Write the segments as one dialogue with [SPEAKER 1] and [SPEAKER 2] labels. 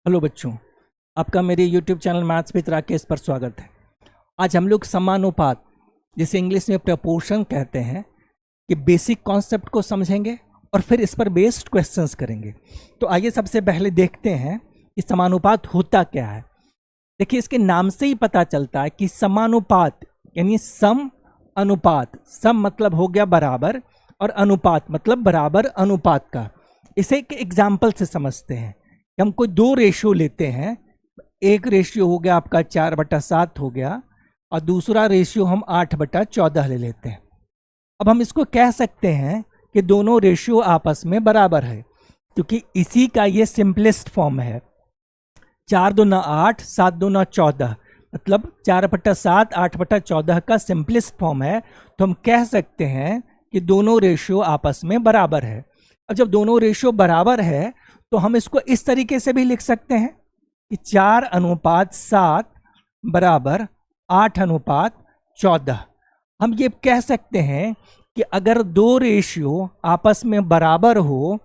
[SPEAKER 1] Hello बच्चों, आपका मेरे YouTube channel maths with Rakesh पर स्वागत है। आज हम लोग समानुपात, जिसे इंग्लिश में प्रपोर्शन कहते हैं, कि बेसिक कॉन्सेप्ट को समझेंगे और फिर इस पर बेस्ड क्वेश्चंस करेंगे। तो आइए सबसे पहले देखते हैं कि समानुपात होता क्या है। देखिए, इसके नाम से ही पता चलता है कि समानुपात यानी सम अनुपात। सम मतलब हो गया बराबर और अनुपात मतलब बराबर अनुपात का। इसे एक एग्जाम्पल से समझते हैं। हम कोई दो रेशियो लेते हैं। एक रेशियो हो गया आपका 4/7 हो गया और दूसरा रेशियो हम 8/14 ले लेते हैं। अब हम इसको कह सकते हैं कि दोनों रेशियो आपस में बराबर है, क्योंकि इसी का ये सिंपलेस्ट फॉर्म है। 4 दूना 8, 7 दूना 14, मतलब 4/7 8/14 का सिंपलेस्ट फॉर्म है। तो हम कह सकते हैं कि दोनों रेशियो आपस में बराबर है। अब जब दोनों रेशियो बराबर है तो हम इसको इस तरीके से भी लिख सकते हैं कि 4:7 बराबर 8:14। हम ये कह सकते हैं कि अगर दो रेशियो आपस में बराबर हो,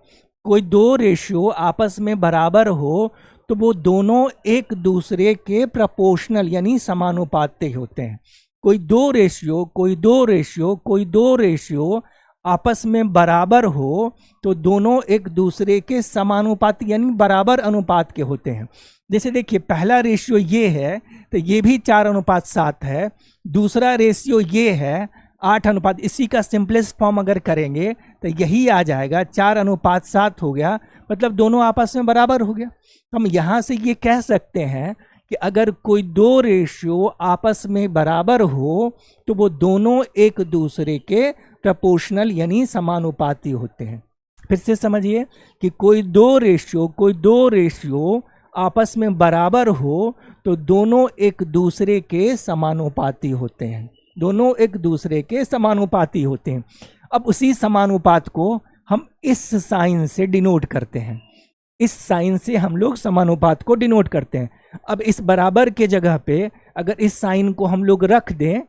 [SPEAKER 1] कोई दो रेशियो आपस में बराबर हो, तो वो दोनों एक दूसरे के प्रोपोर्शनल यानी समानुपाती होते हैं। कोई दो रेशियो आपस में बराबर हो तो दोनों एक दूसरे के समानुपाती यानी बराबर अनुपात के होते हैं। जैसे देखिए, पहला रेशियो ये है तो ये भी 4:7 है। दूसरा रेशियो ये है 8:, इसी का सिंपलेस्ट फॉर्म अगर करेंगे तो यही आ जाएगा, 4:7 हो गया, मतलब दोनों आपस में बराबर हो गया। हम यहाँ से ये कह सकते हैं कि अगर कोई दो रेशियो आपस में बराबर हो तो वो दोनों एक दूसरे के प्रोपोर्शनल यानी समानुपाती होते हैं। फिर से समझिए कि कोई दो रेशियो आपस में बराबर हो तो दोनों एक दूसरे के समानुपाती होते हैं। दोनों एक दूसरे के समानुपाती होते हैं। अब उसी समानुपात को हम इस साइन से डिनोट करते हैं। इस साइन से हम लोग समानुपात को डिनोट करते हैं। अब इस बराबर के जगह पे अगर इस साइन को हम लोग रख दें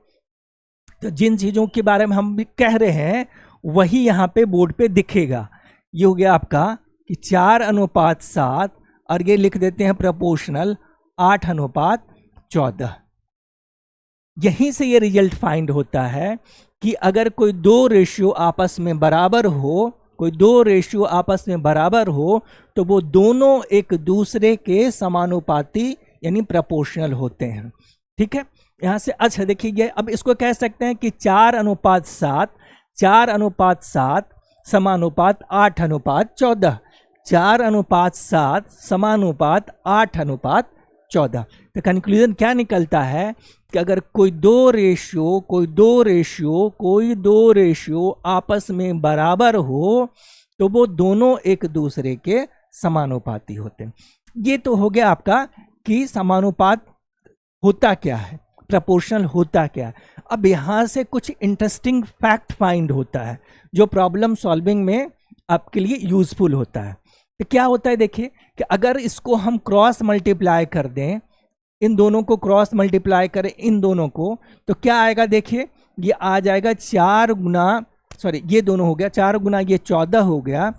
[SPEAKER 1] तो जिन चीज़ों के बारे में हम भी कह रहे हैं वही यहाँ पे बोर्ड पे दिखेगा। ये हो गया आपका कि 4:7 और ये लिख देते हैं प्रोपोर्शनल 8:14। यहीं से ये रिजल्ट फाइंड होता है कि अगर कोई दो रेशियो आपस में बराबर हो तो वो दोनों एक दूसरे के समानुपाती यानी प्रोपोर्शनल होते हैं। ठीक है, यहाँ से अच्छा देखिए, ये अब इसको कह सकते हैं कि 4:7 समानुपात 8:14, 4:7 समानुपात 8:14। तो कंक्लूजन क्या निकलता है कि अगर कोई दो रेशियो आपस में बराबर हो तो वो दोनों एक दूसरे के समानुपाती होते हैं। ये तो हो गया आपका कि समानुपात होता क्या है, प्रोपोर्शनल होता क्या है। अब यहाँ से कुछ इंटरेस्टिंग फैक्ट फाइंड होता है जो प्रॉब्लम सॉल्विंग में आपके लिए यूजफुल होता है। तो क्या होता है, देखिए कि अगर इसको हम क्रॉस मल्टीप्लाई कर दें, इन दोनों को क्रॉस मल्टीप्लाई करें इन दोनों को, तो क्या आएगा, देखिए ये आ जाएगा 4 गुना ये 14 हो गया।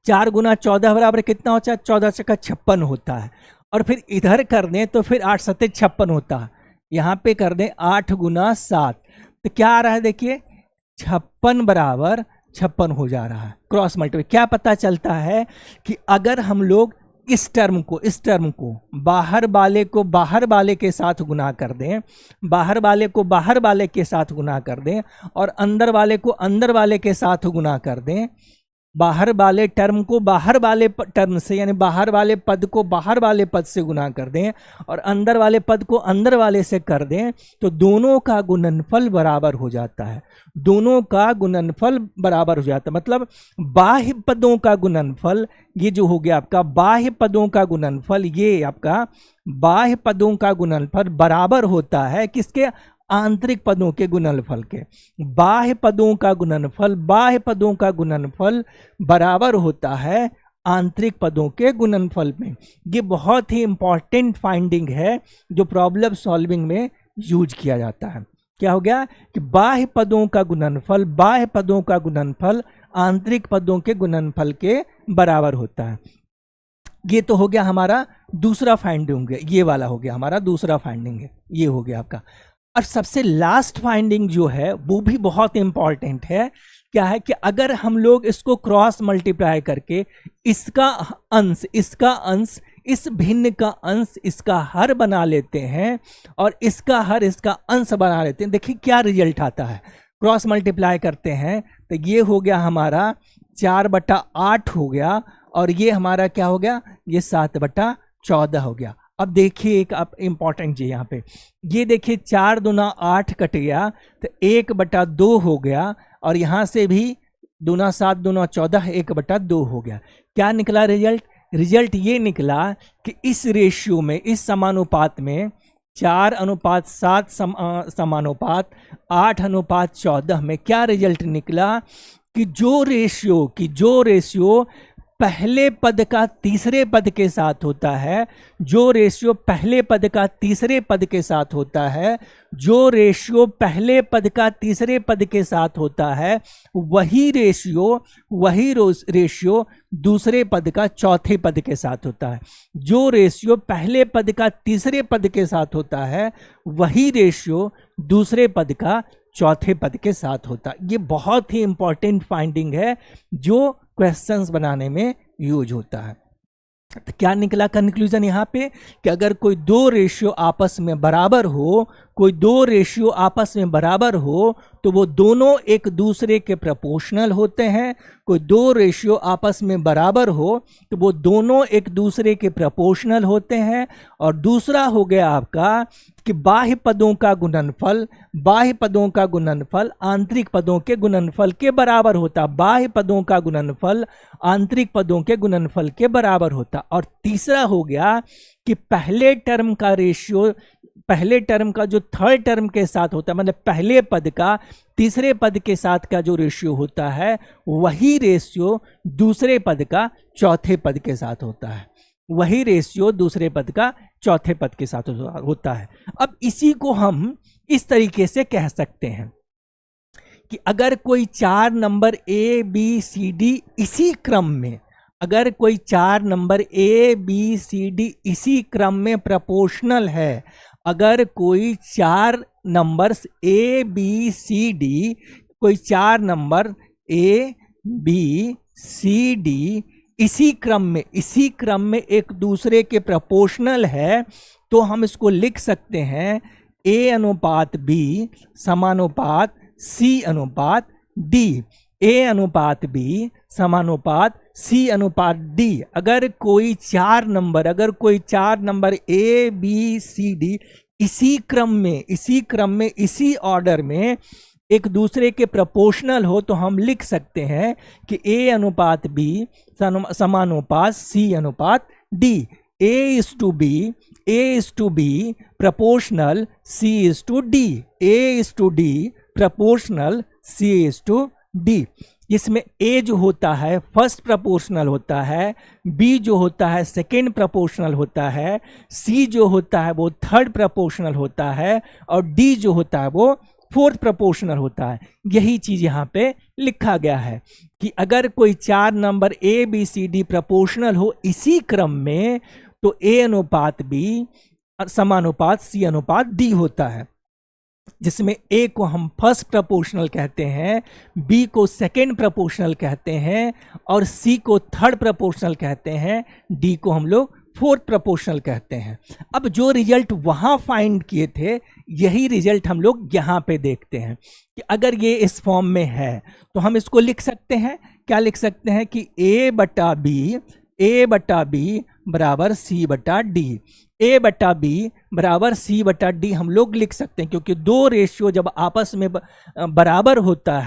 [SPEAKER 1] 4 गुना 14 बराबर कितना होता है, 14×56 होता है। और फिर इधर कर दें तो फिर 8×7 होता है। यहाँ पे कर दें 8 गुना 7, तो क्या आ रहा है, देखिए 56 बराबर 56 हो जा रहा है। क्रॉस मल्टीप्लाई क्या पता चलता है कि अगर हम लोग इस टर्म को बाहर वाले के साथ गुना कर दें, बाहर वाले के साथ गुना कर दें और अंदर वाले को अंदर वाले के साथ गुना कर दें, बाहर वाले टर्म को बाहर वाले टर्म से यानी बाहर वाले पद को बाहर वाले पद से गुना कर दें और अंदर वाले पद को अंदर वाले से कर दें, तो दोनों का गुणनफल बराबर हो जाता है। मतलब बाह्य पदों का गुणनफल, ये जो हो गया आपका बाह्य पदों का गुणनफल, ये आपका बाह्य पदों का गुणनफल बराबर होता है किसके, आंतरिक पदों के गुणनफल के। बाह्य पदों का गुणनफल बराबर होता है आंतरिक पदों के गुणनफल में। ये बहुत ही इंपॉर्टेंट फाइंडिंग है जो प्रॉब्लम सॉल्विंग में यूज किया जाता है। क्या हो गया कि बाह्य पदों का गुणनफल आंतरिक पदों के गुणनफल के बराबर होता है। ये तो हो गया हमारा दूसरा फाइंडिंग है, ये वाला हो गया हमारा दूसरा फाइंडिंग है, ये हो गया आपका। और सबसे लास्ट फाइंडिंग जो है वो भी बहुत इंपॉर्टेंट है। क्या है कि अगर हम लोग इसको क्रॉस मल्टीप्लाई करके इसका अंश इस भिन्न का अंश इसका हर बना लेते हैं और इसका हर इसका अंश बना लेते हैं, देखिए क्या रिजल्ट आता है। क्रॉस मल्टीप्लाई करते हैं तो ये हो गया हमारा 4/8 हो गया, और ये हमारा क्या हो गया, ये 7/14 हो गया। अब देखिए एक अब इंपॉर्टेंट चीज यहाँ पे, ये देखिए 4 दूना 8 कट गया तो 1/2 हो गया, और यहाँ से भी 7 दूना 14 1/2 हो गया। क्या निकला रिजल्ट? रिजल्ट ये निकला कि इस रेशियो में, इस समानुपात में 4:7 समानुपात 8:14 में क्या रिजल्ट निकला कि जो रेशियो पहले पद का तीसरे पद के साथ होता है, जो रेशियो पहले पद का तीसरे पद के साथ होता है, जो रेशियो पहले पद का तीसरे पद के साथ होता है, वही रेशियो दूसरे पद का चौथे पद के साथ होता है। जो रेशियो पहले पद का तीसरे पद के साथ होता है, वही रेशियो दूसरे पद का चौथे पद के साथ होता है। ये बहुत ही इंपॉर्टेंट फाइंडिंग है जो क्वेश्चंस बनाने में यूज होता है। तो क्या निकला कंक्लूजन यहाँ पे कि अगर कोई दो रेशियो आपस में बराबर हो, तो वो दोनों एक दूसरे के प्रोपोर्शनल होते हैं। कोई दो रेशियो आपस में बराबर हो तो वो दोनों एक दूसरे के प्रोपोर्शनल होते हैं। और दूसरा हो गया आपका कि बाह्य पदों का गुणनफल आंतरिक पदों के गुणनफल के बराबर होता। बाह्य पदों का गुणनफल आंतरिक पदों के गुणनफल के बराबर होता। और तीसरा हो गया कि पहले टर्म का जो थर्ड टर्म के साथ होता है, मतलब पहले पद का तीसरे पद के साथ का जो रेशियो होता है, वही रेशियो दूसरे पद का चौथे पद के साथ होता है। होता है। अब इसी को हम इस तरीके से कह सकते हैं कि अगर कोई 4 number A B C D इसी क्रम में, इसी क्रम में प्रोपोर्शनल है, अगर कोई 4 numbers A B C D, कोई 4 number A B C D इसी क्रम में एक दूसरे के प्रोपोर्शनल है, तो हम इसको लिख सकते हैं A/B समानुपात C/D, A/B समानुपात C/D। अगर कोई 4 number A B C D इसी क्रम में इसी ऑर्डर में एक दूसरे के प्रोपोर्शनल हो, तो हम लिख सकते हैं कि A/B समानुपात C/D। A/B proportional C/D, A/D proportional C/D। इसमें A जो होता है फर्स्ट प्रोपोर्शनल होता है, B जो होता है सेकेंड प्रोपोर्शनल होता है, C जो होता है वो थर्ड प्रोपोर्शनल होता है, और D जो होता है वो फोर्थ प्रोपोर्शनल होता है। यही चीज यहाँ पे लिखा गया है कि अगर कोई 4 number A B C D proportional हो इसी क्रम में, तो A/B समानुपात C/D होता है, जिसमें A को हम फर्स्ट प्रोपोर्शनल कहते हैं, B को सेकेंड प्रोपोर्शनल कहते हैं, और C को थर्ड प्रोपोर्शनल कहते हैं, D को हम लोग फोर्थ प्रोपोर्शनल कहते हैं। अब जो रिजल्ट वहां फाइंड किए थे, यही रिजल्ट हम लोग यहाँ पे देखते हैं कि अगर ये इस फॉर्म में है तो हम इसको लिख सकते हैं, क्या लिख सकते हैं कि A/B बराबर C/D, A/B बराबर C/D हम लोग लिख सकते हैं, क्योंकि दो रेशियो जब आपस में बराबर होता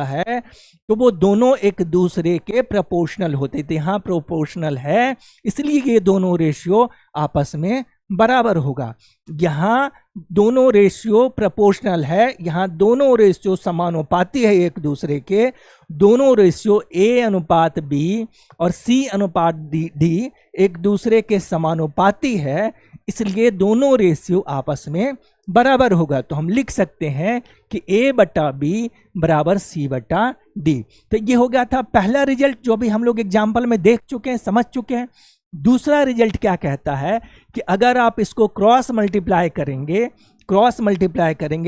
[SPEAKER 1] है, तो वो दोनों एक दूसरे के प्रोपोर्शनल होते थे। यहाँ प्रोपोर्शनल है इसलिए ये दोनों रेशियो आपस में बराबर होगा। यहाँ दोनों रेशियो प्रोपोर्शनल है, यहाँ दोनों रेशियो समानुपाती है एक दूसरे के, दोनों रेशियो A/B और C/D एक दूसरे के समानुपाती है, इसलिए दोनों रेशियो आपस में बराबर होगा। तो हम लिख सकते हैं कि a बटा बी बराबर c बटा डी। तो ये हो गया था पहला रिजल्ट जो भी हम लोग एग्जाम्पल में देख चुके हैं, समझ चुके हैं। दूसरा रिजल्ट क्या कहता है कि अगर आप इसको क्रॉस मल्टीप्लाई करेंगे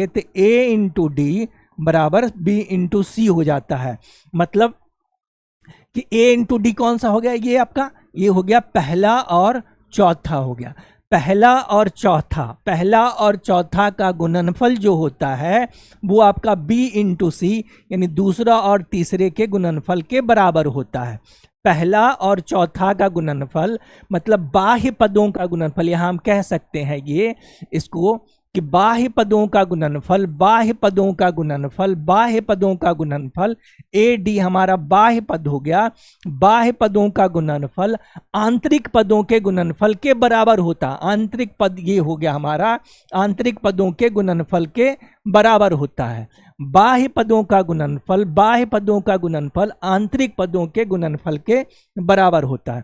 [SPEAKER 1] तो a इंटू डी बराबर b इंटू सी हो जाता है। मतलब कि a इंटू डी कौन सा हो गया, ये आपका ये हो गया पहला और चौथा हो गया। पहला और चौथा का गुणनफल जो होता है वो आपका b इंटू सी यानी दूसरा और तीसरे के गुणनफल के बराबर होता है। पहला और चौथा का गुणनफल मतलब बाह्य पदों का गुणनफल, यहां हम कह सकते हैं ये इसको कि बाह्य पदों का गुणनफल ए डी हमारा बाह्य पद हो गया। बाह्य पदों का गुणनफल आंतरिक पदों के गुणनफल के बराबर होता। आंतरिक पद ये हो गया हमारा आंतरिक पदों के गुणनफल के बराबर होता है। बाह्य पदों का गुणनफल आंतरिक पदों के गुणनफल के बराबर होता है।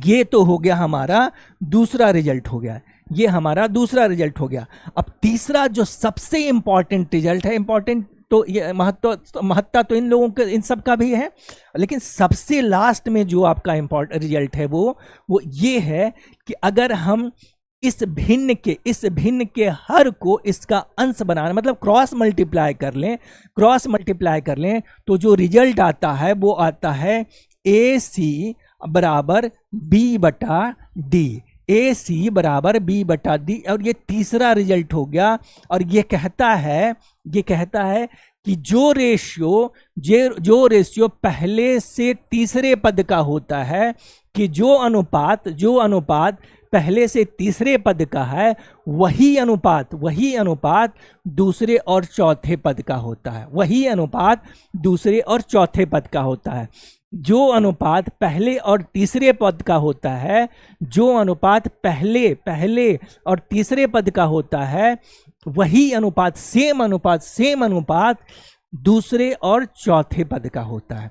[SPEAKER 1] ये तो हो गया हमारा दूसरा रिजल्ट हो गया, ये हमारा दूसरा रिजल्ट हो गया। अब तीसरा जो सबसे इंपॉर्टेंट रिजल्ट है, इंपॉर्टेंट तो ये महत्ता तो इन लोगों के इन सब का भी है, लेकिन सबसे लास्ट में जो आपका इंपॉर्टेंट रिजल्ट है वो ये है कि अगर हम इस भिन्न के हर को इसका अंश बनाना मतलब क्रॉस मल्टीप्लाई कर लें तो जो रिजल्ट आता है वो आता है ए सी बराबर बी बटा डी। AC बराबर बी बटा डी। और ये तीसरा रिजल्ट हो गया। और ये कहता है कि जो रेशियो पहले से तीसरे पद का होता है, कि जो अनुपात पहले से तीसरे पद का है वही अनुपात दूसरे और चौथे पद का होता है। जो अनुपात पहले और तीसरे पद का होता है, पहले और तीसरे पद का होता है, वही अनुपात सेम अनुपात दूसरे और चौथे पद का होता है।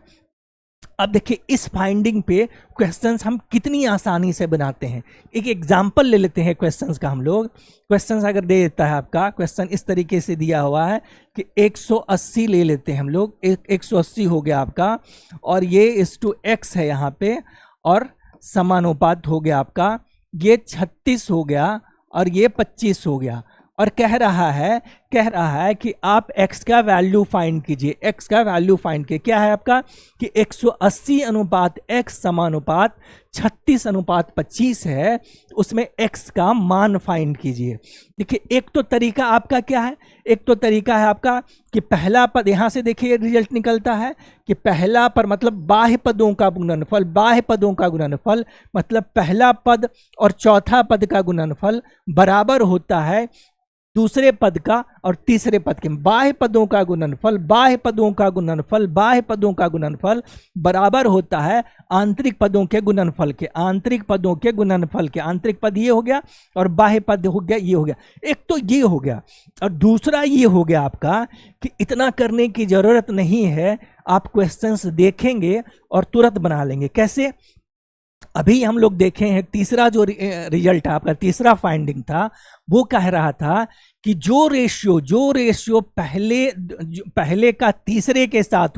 [SPEAKER 1] अब देखिए इस फाइंडिंग पे क्वेश्चंस हम कितनी आसानी से बनाते हैं। एक एग्जांपल ले लेते हैं क्वेश्चंस का हम लोग। क्वेश्चंस अगर दे देता है आपका क्वेश्चन इस तरीके से दिया हुआ है कि 180 ले लेते हैं हम लोग। 180 हो गया आपका और ये इस टू एक्स है यहाँ पे और समानुपात हो गया आपका। ये 36 हो गया और ये 25 हो गया और कह रहा है कि आप x का वैल्यू फाइंड कीजिए। x का वैल्यू फाइंड कीजिए। क्या है आपका कि 180 अनुपात x समानुपात 36 अनुपात 25 है, उसमें x का मान फाइंड कीजिए। देखिए एक तो तरीका आपका क्या है, एक तो तरीका है आपका कि पहला पद यहां से देखिए रिजल्ट निकलता है कि पहला पर मतलब बाह्य पदों का गुणनफल मतलब पहला पद और चौथा पद का गुणनफल बराबर होता है दूसरे पद का और तीसरे पद के। बाह्य पदों का गुणनफल बराबर होता है आंतरिक पदों के गुणनफल के। आंतरिक पद ये हो गया और बाह्य पद हो गया ये हो गया। एक तो ये हो गया और दूसरा ये हो गया आपका कि इतना करने की जरूरत नहीं है, आप क्वेश्चंस देखेंगे और तुरंत बना लेंगे। कैसे? अभी हम लोग देखे हैं तीसरा जो रिजल्ट आपका तीसरा फाइंडिंग था वो कह रहा था कि जो रेशियो पहले का तीसरे के साथ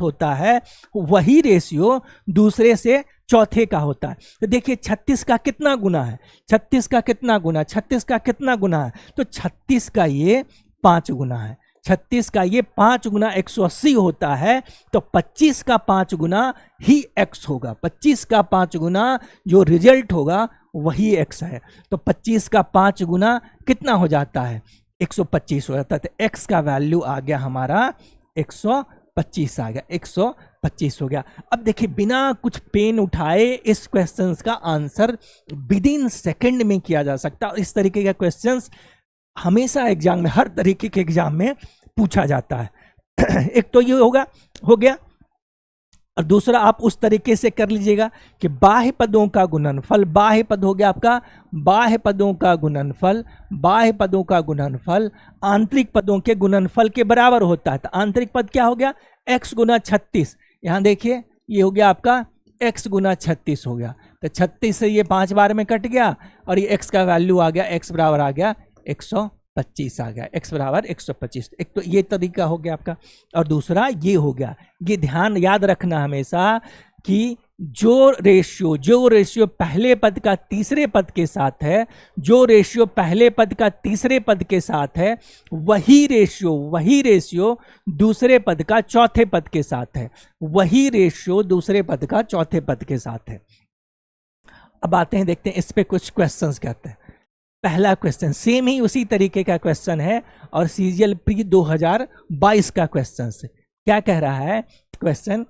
[SPEAKER 1] होता है, वही रेशियो दूसरे से चौथे का होता है। तो देखिए 36 का कितना गुना है, 36 का कितना गुना है, तो 36 का ये 5 गुना है। 36 का ये 5 गुना 180 होता है, तो 25 का 5 गुना ही x होगा। 25 का 5 गुना जो रिजल्ट होगा वही x है। तो 25 का 5 गुना कितना हो जाता है? 125 हो जाता है। तो x का वैल्यू आ गया हमारा 125 आ गया, 125 हो गया। अब देखिए बिना कुछ पेन उठाए इस क्वेश्चंस का आंसर विद इन सेकेंड में किया जा सकता है। इस तरीके का क्वेश्चंस हमेशा एग्जाम में, हर तरीके के एग्जाम में पूछा जाता है। एक तो ये हो गया और दूसरा आप उस तरीके से कर लीजिएगा कि बाह्य पदों का गुणनफल, बाह्य पद हो गया आपका, बाह्य पदों का गुणनफल आंतरिक पदों के गुणनफल के बराबर होता है। तो आंतरिक पद क्या हो गया? x गुना 36। यहां देखिए ये हो गया आपका x गुना 36 हो गया। तो 36 से ये 5 बार में कट गया और ये x का वैल्यू आ गया, x बराबर आ गया 125 आ गया, x बराबर 125। एक तो ये तरीका हो गया आपका, और दूसरा ये हो गया। ये ध्यान याद रखना हमेशा कि जो रेशियो पहले पद का तीसरे पद के साथ है, जो रेशियो पहले पद का तीसरे पद के साथ है, वही रेशियो दूसरे पद का चौथे पद के साथ है, वही रेशियो दूसरे पद का चौथे पद के साथ है। अब आते हैं, देखते हैं इस पे कुछ क्वेश्चंस कहते हैं। पहला क्वेश्चन सेम ही उसी तरीके का क्वेश्चन है और सीजीएल प्री 2022 का क्वेश्चन है। क्या कह रहा है क्वेश्चन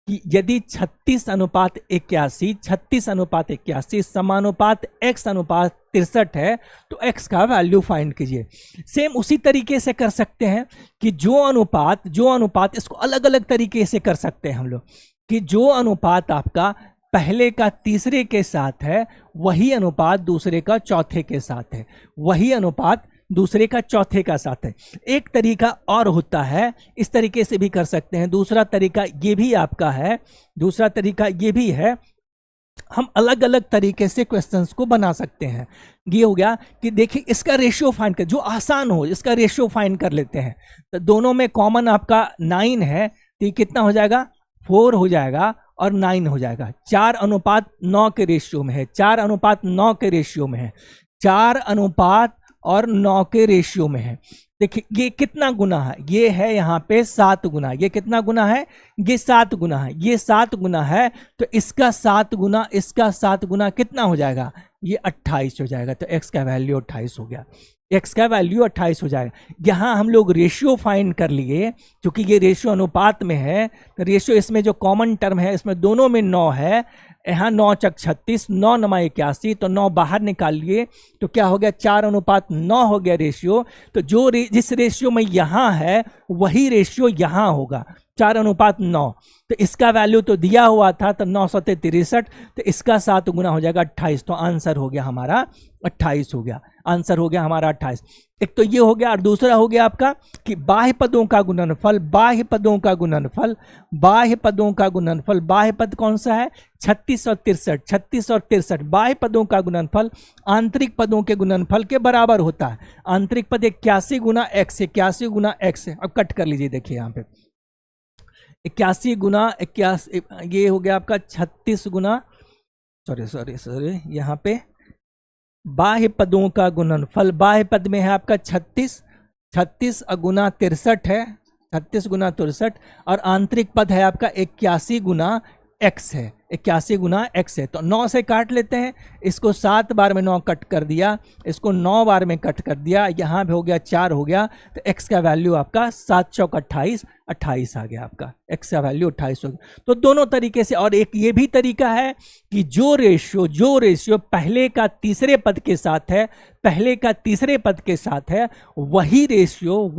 [SPEAKER 1] कि यदि 36:81 समानुपात x अनुपात 63 है तो x का वैल्यू फाइंड कीजिए। सेम उसी तरीके से कर सकते हैं कि जो अनुपात इसको अलग अलग तरीके से कर सकते हैं हम लोग, कि जो अनुपात आपका पहले का तीसरे के साथ है वही अनुपात दूसरे का चौथे के साथ है, वही अनुपात दूसरे का चौथे का साथ है। एक तरीका और होता है, इस तरीके से भी कर सकते हैं। दूसरा तरीका ये भी आपका है, दूसरा तरीका ये भी है, हम अलग अलग तरीके से क्वेश्चंस को बना सकते हैं। ये हो गया कि देखिए इसका रेशियो फाइंड कर, जो आसान हो इसका रेशियो फाइंड कर लेते हैं। तो दोनों में कॉमन आपका 9 है, तो ये कितना हो जाएगा 4 हो जाएगा और 9 हो जाएगा। 4:9 के रेशियो में है, 4:9 के रेशियो में है, 4:9 के रेशियो में है। देखिए ये कितना गुना है, ये है यहाँ पे 7 गुना। ये कितना गुना है, ये 7 गुना है, ये 7 गुना है। तो इसका 7 गुना, इसका 7 गुना कितना हो जाएगा, ये 28 हो जाएगा। तो x का वैल्यू 28 हो गया, x का वैल्यू 28 हो जाएगा। यहाँ हम लोग रेशियो फाइंड कर लिए, क्योंकि ये रेशियो अनुपात में है। तो रेशियो इसमें जो कॉमन टर्म है इसमें दोनों में 9 है, यहाँ 9 चक 36, 9 9 81, तो 9 बाहर निकाल लिए तो क्या हो गया 4:9 हो गया रेशियो। तो जिस रेशियो में यहाँ है वही रेशियो यहाँ होगा 4:9। तो इसका वैल्यू तो दिया हुआ था, तो 9 7 63, तो इसका 7 गुना हो जाएगा 28। तो आंसर हो गया हमारा 28 हो गया, आंसर हो गया हमारा 28। एक तो ये हो गया, और दूसरा हो गया आपका कि बाह्य पदों का गुणनफल, बाह्य पदों का गुणनफल, बाह्य पदों का गुणनफल। बाह्य पद कौन सा है, 36 और 63, 36 और 63। बाह्य पदों का गुणनफल आंतरिक पदों के गुणनफल के बराबर होता है। आंतरिक पद 81 गुना x, 81 गुना x है। अब कट कर लीजिए, देखिए यहाँ पे 81 गुना 81, ये हो गया आपका 36 गुना, सॉरी यहाँ पे बाह्य पदों का गुणनफल, बाह्य पद में है आपका 36 गुना 63 है, 36 गुना 63, और आंतरिक पद है आपका 81 गुना x है, 81 गुना x है। तो 9 से काट लेते हैं, इसको 7 बार में 9 कट कर दिया, इसको 9 बार में कट कर दिया, यहाँ पे हो गया 4 हो गया। तो x का वैल्यू आपका 7 चौक 28 आ गया आपका, x का वैल्यू 28 हो गया। तो दोनों तरीके से, और एक ये भी तरीका है कि जो रेशियो पहले का तीसरे पद के साथ है, पहले का तीसरे पद के साथ है, वही रेशियो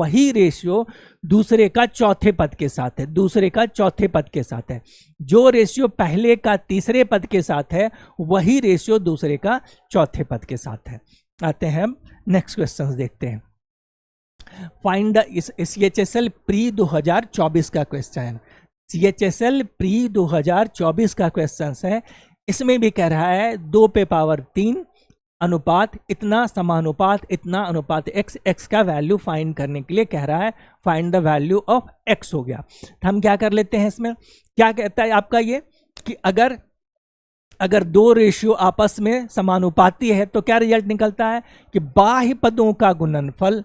[SPEAKER 1] दूसरे का चौथे पद के साथ है, दूसरे का चौथे पद के साथ है। जो रेशियो पहले का तीसरे पद के साथ है वही रेशियो दूसरे का चौथे पद के साथ है। आते हैं हम नेक्स्ट क्वेश्चन देखते हैं। फाइंड द CHSL प्री 2024 का क्वेश्चन, CHSL प्री 2024 का क्वेश्चन है। इसमें भी कह रहा है 2 पे पावर 3 अनुपात इतना समानुपात इतना अनुपात x का वैल्यू फाइंड करने के लिए कह रहा है। Find the value of x हो गया। तो हम क्या कर लेते हैं, इसमें क्या कहता है आपका ये कि अगर 2 रेशियो आपस में समानुपाती है तो क्या रिजल्ट निकलता है कि बाह्य पदों का गुणनफल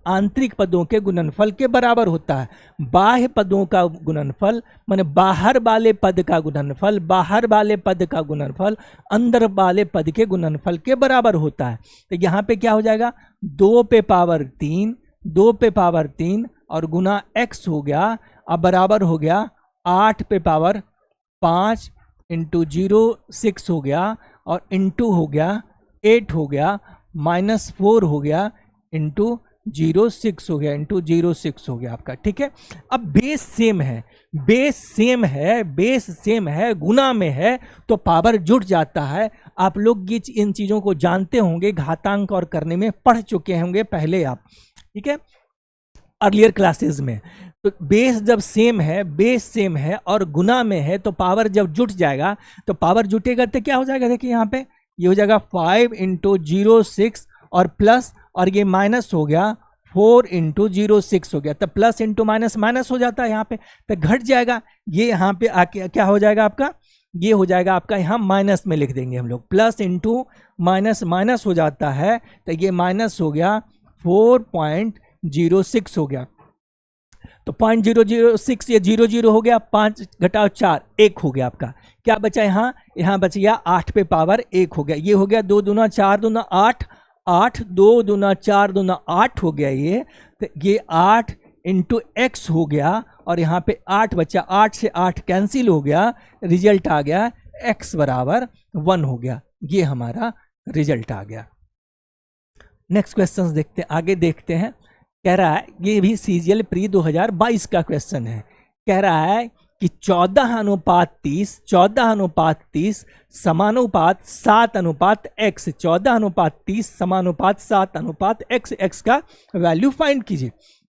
[SPEAKER 1] आंतरिक पदों के गुणनफल के बराबर होता है। बाह्य पदों का गुणनफल माने बाहर वाले पद का गुणनफल, बाहर वाले पद का गुणनफल अंदर वाले पद के गुणनफल के बराबर होता है। तो यहाँ पे क्या हो जाएगा 2 पे पावर 3 और गुना x हो गया, अब बराबर हो गया 8 पे पावर 5 इंटू 0.6 हो गया, और इंटू हो गया 8 हो गया, -4 हो गया, इंटू 0.6 हो गया, इंटू 0.6 हो गया आपका। ठीक है, अब बेस सेम है, गुना में है तो पावर जुड़ जाता है। आप लोग ये इन चीज़ों को जानते होंगे, घातांक और करने में पढ़ चुके होंगे पहले आप, ठीक है, अर्लियर क्लासेस में। तो बेस जब सेम है, बेस सेम है और गुना में है, तो पावर जब जुट जाएगा, तो पावर जुटेगा तो क्या हो जाएगा, देखिए यहाँ पे ये हो जाएगा 5 इंटू 0.6 और प्लस, और ये माइनस हो गया 4 इंटू 0.6 हो गया, तो प्लस इंटू माइनस माइनस हो जाता है यहाँ पे, तो घट जाएगा। ये यहाँ पे आके क्या हो जाएगा आपका, ये हो जाएगा आपका, यहाँ माइनस में लिख देंगे हम लोग, प्लस इंटू माइनस माइनस हो जाता है, तो ये माइनस हो गया 4.06 हो गया। तो 0.006 ये 0 हो गया, 5 घटाओ 4 1 हो गया आपका। क्या बचा यहाँ, यहाँ बच गया 8 पे पावर 1 हो गया। ये हो गया 2 दूना 4 दूना 8, 8 2 दूना 4 दूना 8 हो गया ये। तो ये 8 इंटू एक्स हो गया, और यहाँ पे 8 बचा, 8 से 8 कैंसिल हो गया, रिजल्ट आ गया x बराबर 1 हो गया। ये हमारा रिजल्ट आ गया। नेक्स्ट क्वेश्चन देखते हैं, आगे देखते हैं। कह रहा है, ये भी सीजीएल प्री 2022 का क्वेश्चन है। कह रहा है कि 14:30 14:30 समानुपात 7:x, 14:30 समानुपात 7:x, x का वैल्यू फाइंड कीजिए।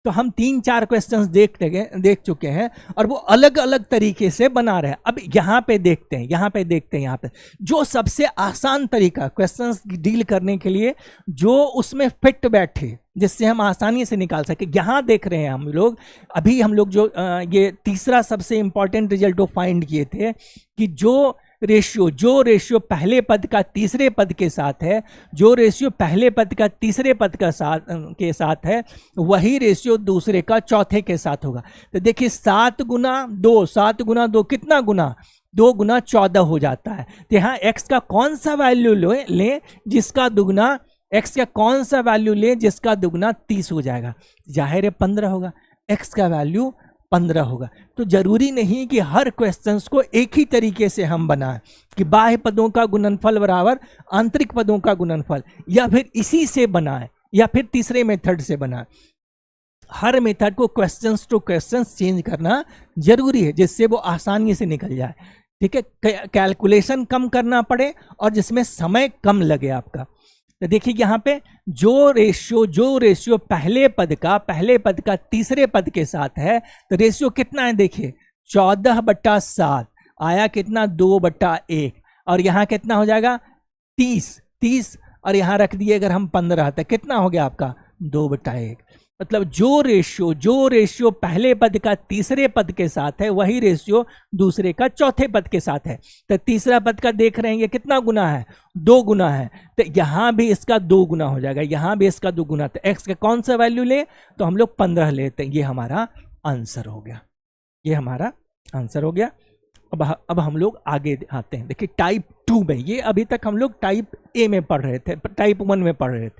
[SPEAKER 1] तो हम 3-4 क्वेश्चंस देख चुके हैं और वो अलग अलग तरीके से बना रहे हैं। अब यहाँ पे देखते हैं, यहाँ पे जो सबसे आसान तरीका क्वेश्चंस डील करने के लिए, जो उसमें फिट बैठे, जिससे हम आसानी से निकाल सके। यहाँ देख रहे हैं हम लोग, अभी हम लोग जो ये तीसरा सबसे इंपॉर्टेंट रिजल्ट वो फाइंड किए थे कि जो रेशियो पहले पद का तीसरे पद के साथ है, जो रेशियो पहले पद का तीसरे पद का के साथ है, वही रेशियो दूसरे का चौथे के साथ होगा। तो देखिए 7 गुना 2 कितना गुना, 2 गुना 14 हो जाता है। तो यहाँ x का कौन सा वैल्यू लें जिसका दुगुना, x का कौन सा वैल्यू लें जिसका दुगुना 30 हो जाएगा, जाहिर है 15 होगा। x का वैल्यू 15 होगा। तो जरूरी नहीं कि हर क्वेश्चंस को एक ही तरीके से हम बनाएं कि बाह्य पदों का गुणनफल बराबर आंतरिक पदों का गुणनफल, या फिर इसी से बनाएं, या फिर तीसरे मेथड से बनाएं। हर मेथड को क्वेश्चंस टू क्वेश्चंस चेंज करना जरूरी है, जिससे वो आसानी से निकल जाए। ठीक है, कैलकुलेशन कम करना पड़े और जिसमें समय कम लगे आपका। तो देखिए यहाँ पे जो रेशियो पहले पद का तीसरे पद के साथ है, तो रेशियो कितना है, देखिए 14/7 आया, कितना 2/1, और यहाँ कितना हो जाएगा 30, और यहाँ रख दिए अगर हम 15, तो कितना हो गया आपका 2/1। मतलब जो रेशियो पहले पद का तीसरे पद के साथ है, वही रेशियो दूसरे का चौथे पद के साथ है। तो तीसरा पद का देख रहे हैं ये कितना गुना है, 2 गुना है, तो यहाँ भी इसका 2 गुना हो जाएगा, यहाँ भी इसका 2 गुना। तो x का कौन सा वैल्यू ले, तो हम लोग 15 लेते हैं। ये हमारा आंसर हो गया, ये हमारा आंसर हो गया। अब हम लोग आगे आते हैं। देखिए टाइप 2 में, ये अभी तक हम लोग टाइप ए में पढ़ रहे थे, टाइप 1 में पढ़ रहे थे।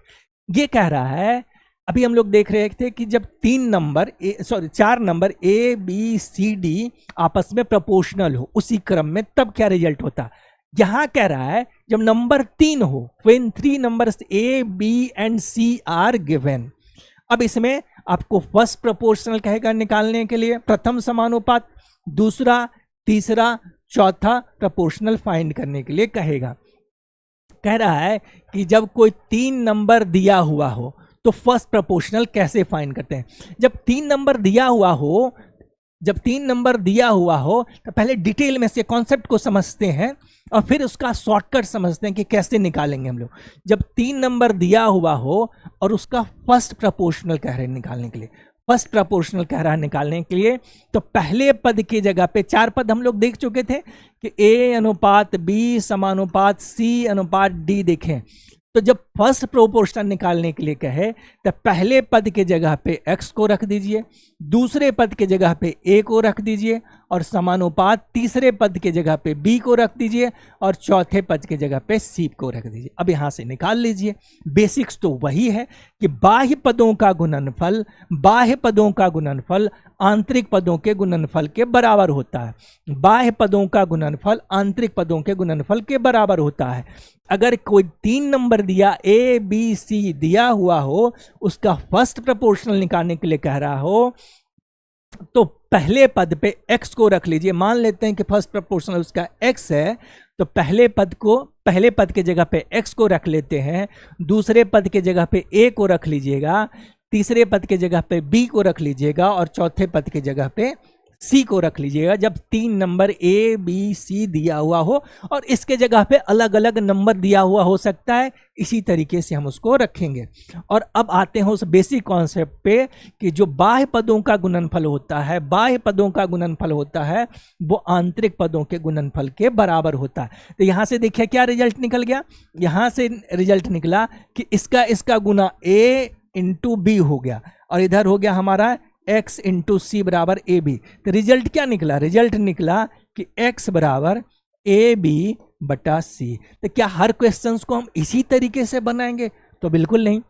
[SPEAKER 1] ये कह रहा है, अभी हम लोग देख रहे थे कि जब 4 number A B C D आपस में प्रोपोर्शनल हो उसी क्रम में, तब क्या रिजल्ट होता। यहां कह रहा है जब नंबर 3 हो, when 3 numbers A B and C are given। अब इसमें आपको फर्स्ट प्रोपोर्शनल कहेगा निकालने के लिए, प्रथम समानुपात, दूसरा, तीसरा, चौथा प्रोपोर्शनल फाइंड करने के लिए कहेगा। कह रहा है कि जब कोई 3 नंबर दिया हुआ हो तो फर्स्ट प्रोपोर्शनल कैसे फाइंड करते हैं। जब 3 नंबर दिया हुआ हो तो पहले डिटेल में से कॉन्सेप्ट को समझते हैं और फिर उसका शॉर्टकट समझते हैं कि कैसे निकालेंगे हम लोग। जब 3 नंबर दिया हुआ हो और उसका फर्स्ट प्रोपोर्शनल कह रहे हैं निकालने के लिए, तो पहले पद की जगह पे 4 पद हम लोग देख चुके थे कि A अनुपात B समानुपात C अनुपात D देखें। तो जब फर्स्ट प्रोपोर्शनल निकालने के लिए कहे तो पहले पद के जगह पे x को रख दीजिए, दूसरे पद के जगह पे a को रख दीजिए, और समानुपात तीसरे पद के जगह पे b को रख दीजिए, और चौथे पद के जगह पे c को रख दीजिए। अब यहां से निकाल लीजिए। बेसिक्स तो वही है कि बाह्य पदों का गुणनफल आंतरिक पदों के गुणनफल के बराबर होता है। बाह्य पदों का गुणनफल आंतरिक पदों के गुणनफल के बराबर होता है। अगर कोई 3 नंबर दिया A B C दिया हुआ हो, उसका फर्स्ट प्रोपोर्शनल निकालने के लिए कह रहा हो, तो पहले पद पे x को रख लीजिए। मान लेते हैं कि फर्स्ट प्रोपोर्शनल उसका x है, तो पहले पद के जगह पे x को रख लेते हैं, दूसरे पद के जगह पे a को रख लीजिएगा, तीसरे पद के जगह पे बी को रख लीजिएगा और चौथे पद के जगह पे सी को रख लीजिएगा जब 3 नंबर ए बी सी दिया हुआ हो, और इसके जगह पे अलग अलग नंबर दिया हुआ हो सकता है, इसी तरीके से हम उसको रखेंगे। और अब आते हैं उस बेसिक कॉन्सेप्ट पे कि जो बाह्य पदों का गुणनफल होता है, बाह्य पदों का गुणनफल होता है वो आंतरिक पदों के गुणनफल के बराबर होता है। तो यहां से देखिए क्या रिजल्ट निकल गया, यहां से रिजल्ट निकला कि इसका गुना a इंटू बी हो गया, और इधर हो गया हमारा x इंटू सी बराबर ए बी। तो रिजल्ट क्या निकला, रिजल्ट निकला कि x बराबर ए बी बटा सी। तो क्या हर क्वेश्चंस को हम इसी तरीके से बनाएंगे? तो बिल्कुल नहीं।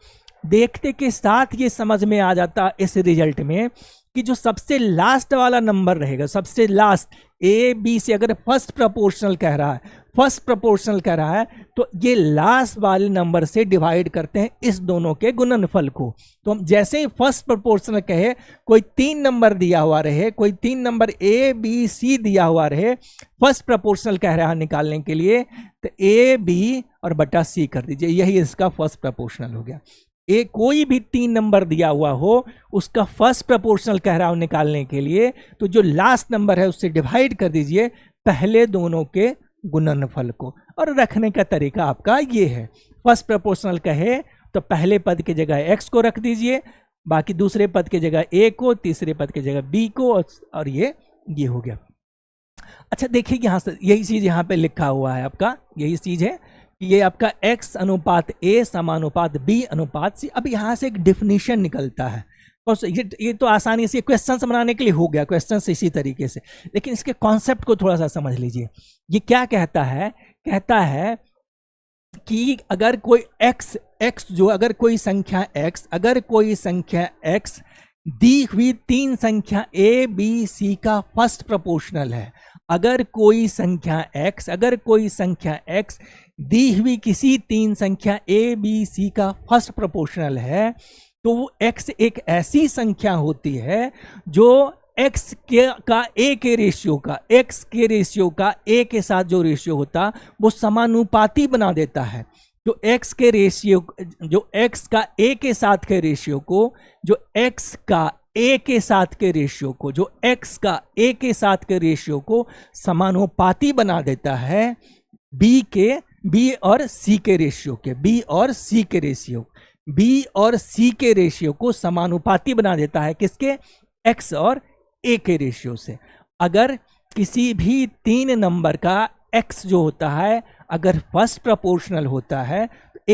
[SPEAKER 1] देखते के साथ ये समझ में आ जाता इस रिजल्ट में कि जो सबसे लास्ट वाला नंबर रहेगा, सबसे लास्ट ए बी से अगर फर्स्ट प्रोपोर्शनल कह रहा है, फर्स्ट प्रोपोर्शनल कह रहा है, तो ये लास्ट वाले नंबर से डिवाइड करते हैं इस दोनों के गुणनफल को। तो हम जैसे ही फर्स्ट प्रोपोर्शनल कहे, कोई 3 नंबर दिया हुआ रहे, कोई 3 नंबर ए बी सी दिया हुआ रहे, फर्स्ट प्रोपोर्शनल कह रहा है निकालने के लिए, तो ए बी और बटा सी कर दीजिए, यही इसका फर्स्ट प्रोपोर्शनल हो गया। कोई भी 3 नंबर दिया हुआ हो, उसका फर्स्ट प्रोपोर्शनल कह रहा हूं निकालने के लिए, तो जो लास्ट नंबर है उससे डिवाइड कर दीजिए पहले दोनों के गुणनफल को। और रखने का तरीका आपका ये है, फर्स्ट प्रोपोर्शनल कहे तो पहले पद के जगह x को रख दीजिए, बाकी दूसरे पद के जगह a को, तीसरे पद के जगह b को, और ये हो गया। अच्छा देखिए यहां से यही चीज यहां पे लिखा हुआ है आपका, यही चीज है कि ये आपका x अनुपात a समानुपात b अनुपात c। अब यहां से एक डिफिनीशन निकलता है, और ये तो आसानी से क्वेश्चंस बनाने के लिए हो गया, क्वेश्चंस इसी तरीके से, लेकिन इसके कॉन्सेप्ट को थोड़ा सा समझ लीजिए। ये क्या कहता है, कहता है कि अगर कोई x जो अगर कोई संख्या x, अगर कोई संख्या x दी हुई 3 संख्या a b c का फर्स्ट प्रोपोर्शनल है, अगर कोई संख्या x, अगर कोई संख्या x दी हुई किसी 3 संख्या a b c का फर्स्ट प्रोपोर्शनल है, तो वो x एक ऐसी संख्या होती है जो x का a के रेशियो का, x के रेशियो का a के साथ जो रेशियो होता वो समानुपाती बना देता है। तो x के रेशियो, जो x का a के साथ के रेशियो को, जो x का a के साथ के रेशियो को, जो x का a के साथ के रेशियो को समानुपाती बना देता है b और c के रेशियो के, b और c के रेशियो को समानुपाती बना देता है किसके, x और a के रेशियो से। अगर किसी भी 3 नंबर का x जो होता है अगर फर्स्ट प्रोपोर्शनल होता है, तो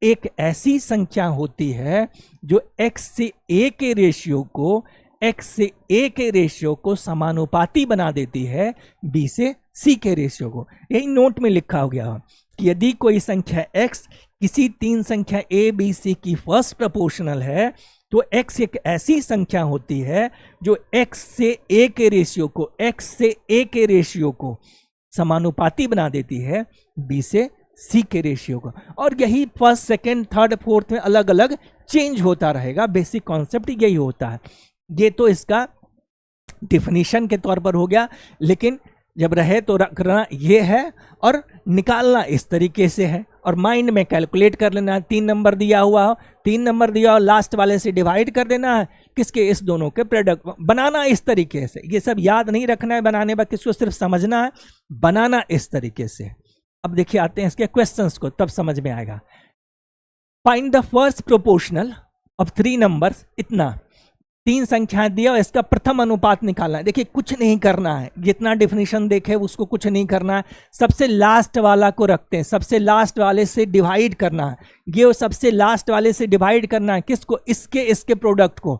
[SPEAKER 1] एक ऐसी संख्या होती है जो x से a के रेशियो को समानुपाती बना देती है b से c के रेशियो को। यही नोट में लिखा हो गया कि यदि कोई संख्या x किसी 3 संख्या a b c की फर्स्ट प्रोपोर्शनल है, तो x एक ऐसी संख्या होती है जो x से a के रेशियो को समानुपाती बना देती है b से c के रेशियो को। और यही फर्स्ट, सेकंड, थर्ड, फोर्थ में अलग अलग चेंज होता रहेगा। बेसिक कॉन्सेप्ट यही होता है। ये तो इसका डिफिनीशन के तौर पर हो गया, लेकिन जब रहे तो रखना ये है और निकालना इस तरीके से है, और माइंड में कैलकुलेट कर लेना है। 3 नंबर दिया हुआ हो, 3 नंबर दिया हो, लास्ट वाले से डिवाइड कर देना है किसके, इस दोनों के प्रोडक्ट बनाना इस तरीके से। ये सब याद नहीं रखना है बनाने पर, किसको सिर्फ समझना है, बनाना इस तरीके से। अब देखिए आते हैं इसके क्वेश्चंस को, तब समझ में आएगा। Find the first proportional of 3 numbers, इतना 3 संख्याएं दिया और इसका प्रथम अनुपात निकालना है। देखिए कुछ नहीं करना है, जितना डिफिनीशन देखे उसको कुछ नहीं करना है। सबसे लास्ट वाला को रखते हैं, सबसे लास्ट वाले से डिवाइड करना है। ये सबसे लास्ट वाले से डिवाइड करना है किसको, इसके प्रोडक्ट को।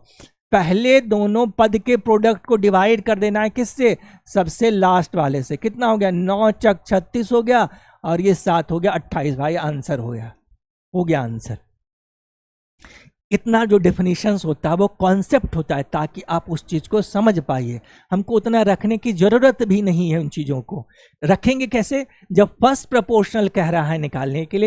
[SPEAKER 1] पहले दोनों पद के प्रोडक्ट को डिवाइड कर देना है किससे, सबसे लास्ट वाले से। कितना हो गया, 9 चक 36 हो गया, और ये 7 हो गया 28। भाई आंसर हो गया आंसर। इतना जो डेफिनेशंस होता है वो कॉन्सेप्ट होता है ताकि आप उस चीज को समझ पाइए। हमको उतना रखने की जरूरत भी नहीं है। उन चीजों को रखेंगे कैसे, जब फर्स्ट प्रोपोर्शनल कह रहा है निकालने के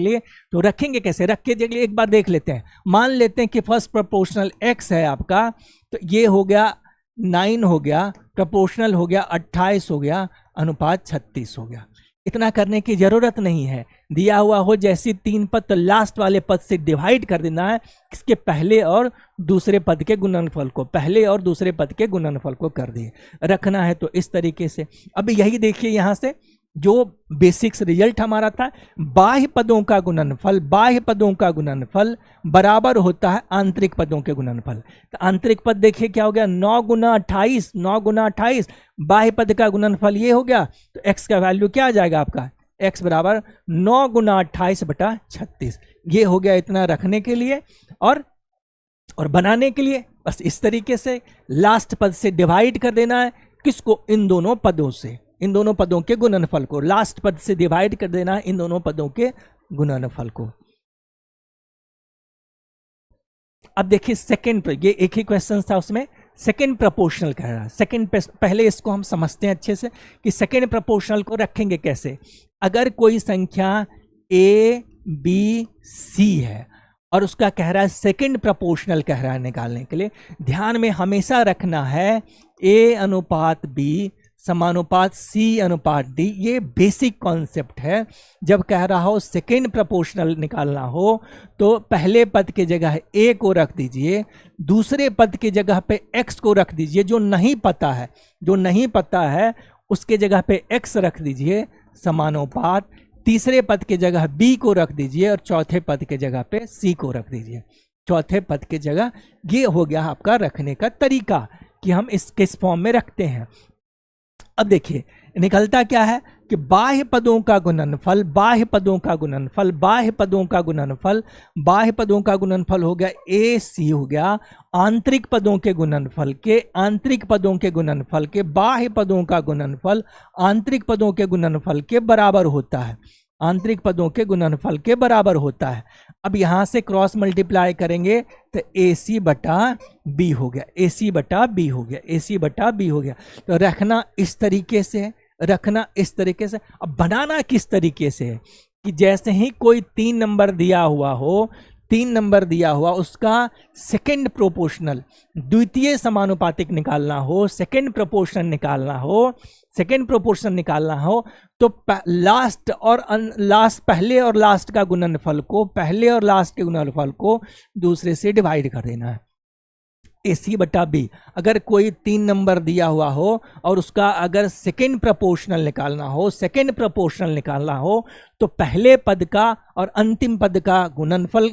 [SPEAKER 1] लिए, तो रखेंगे कैसे। रख के एक बार देख लेते हैं। मान लेते हैं कि फर्स्ट प्रोपोर्शनल x है आपका, तो ये हो गया 9 हो गया, प्रोपोर्शनल हो गया 28 हो गया, अनुपात 36 हो गया। इतना करने की जरूरत नहीं है। दिया हुआ हो जैसे 3 पद, तो लास्ट वाले पद से डिवाइड कर देना है किसके, पहले और दूसरे पद के गुणनफल को, पहले और दूसरे पद के गुणनफल को कर दिए, रखना है तो इस तरीके से। अब यही देखिए यहाँ से जो बेसिक्स रिजल्ट हमारा था, बाह्य पदों का गुणनफल, बाह्य पदों का गुणनफल बराबर होता है आंतरिक पदों के गुणनफल। तो आंतरिक पद देखिए क्या हो गया, 9 गुना 28, 9 गुना 28, बाह्य पद का गुणनफल ये हो गया, तो x का वैल्यू क्या आ जाएगा आपका, x बराबर 9 गुना 28 बटा 36। ये हो गया इतना रखने के लिए और बनाने के लिए। बस इस तरीके से लास्ट पद से डिवाइड कर देना है किसको, इन दोनों पदों से, इन दोनों पदों के गुणनफल को, लास्ट पद से डिवाइड कर देना है इन दोनों पदों के गुणनफल को। अब देखिए सेकंड, ये एक ही क्वेश्चन था उसमें, सेकंड प्रोपोर्शनल कह रहा है। सेकंड, पहले इसको हम समझते हैं अच्छे से कि सेकंड प्रोपोर्शनल को रखेंगे कैसे। अगर कोई संख्या a b c है और उसका कह रहा है सेकंड प्रोपोर्शनल कह रहा है निकालने के लिए, ध्यान में हमेशा रखना है a अनुपात b समानुपात c अनुपात d। ये बेसिक कॉन्सेप्ट है। जब कह रहा हो सेकेंड प्रोपोर्शनल निकालना हो तो पहले पद के जगह a को रख दीजिए, दूसरे पद के जगह पे x को रख दीजिए, जो नहीं पता है, जो नहीं पता है उसके जगह पे x रख दीजिए समानुपात, तीसरे पद के जगह b को रख दीजिए और चौथे पद के जगह पे c को रख दीजिए, चौथे पद के जगह। ये हो गया आपका रखने का तरीका कि हम किस फॉर्म में रखते हैं। अब देखिए निकलता क्या है कि बाह्य पदों का गुणनफल, बाह्य पदों का गुणनफल, बाह्य पदों का गुणनफल, बाह्य पदों का गुणनफल हो गया ए सी हो गया आंतरिक पदों के गुणनफल के, आंतरिक पदों के गुणनफल के, बाह्य पदों का गुणनफल आंतरिक पदों के गुणनफल के बराबर होता है, आंतरिक पदों के गुणनफल के बराबर होता है। अब यहां से क्रॉस मल्टीप्लाई करेंगे तो ए सी बटा बी हो गया, ए सी बटा बी हो गया, ए सी बटा बी हो गया। तो रखना इस तरीके से, रखना इस तरीके से। अब बनाना किस तरीके से है कि जैसे ही कोई 3 नंबर दिया हुआ हो, 3 नंबर दिया हुआ, उसका सेकंड प्रोपोर्शनल द्वितीय समानुपातिक निकालना हो, सेकंड प्रोपोर्शनल निकालना हो, सेकंड प्रोपोर्शन निकालना हो तो लास्ट और लास्ट, पहले और लास्ट का गुणनफल को, पहले और लास्ट के गुणनफल को दूसरे से डिवाइड कर देना है, ए सी बटा बी। अगर कोई 3 नंबर दिया हुआ हो और उसका अगर सेकंड प्रोपोर्शनल निकालना हो, सेकंड प्रोपोर्शनल निकालना हो तो पहले पद का और अंतिम पद का गुणनफल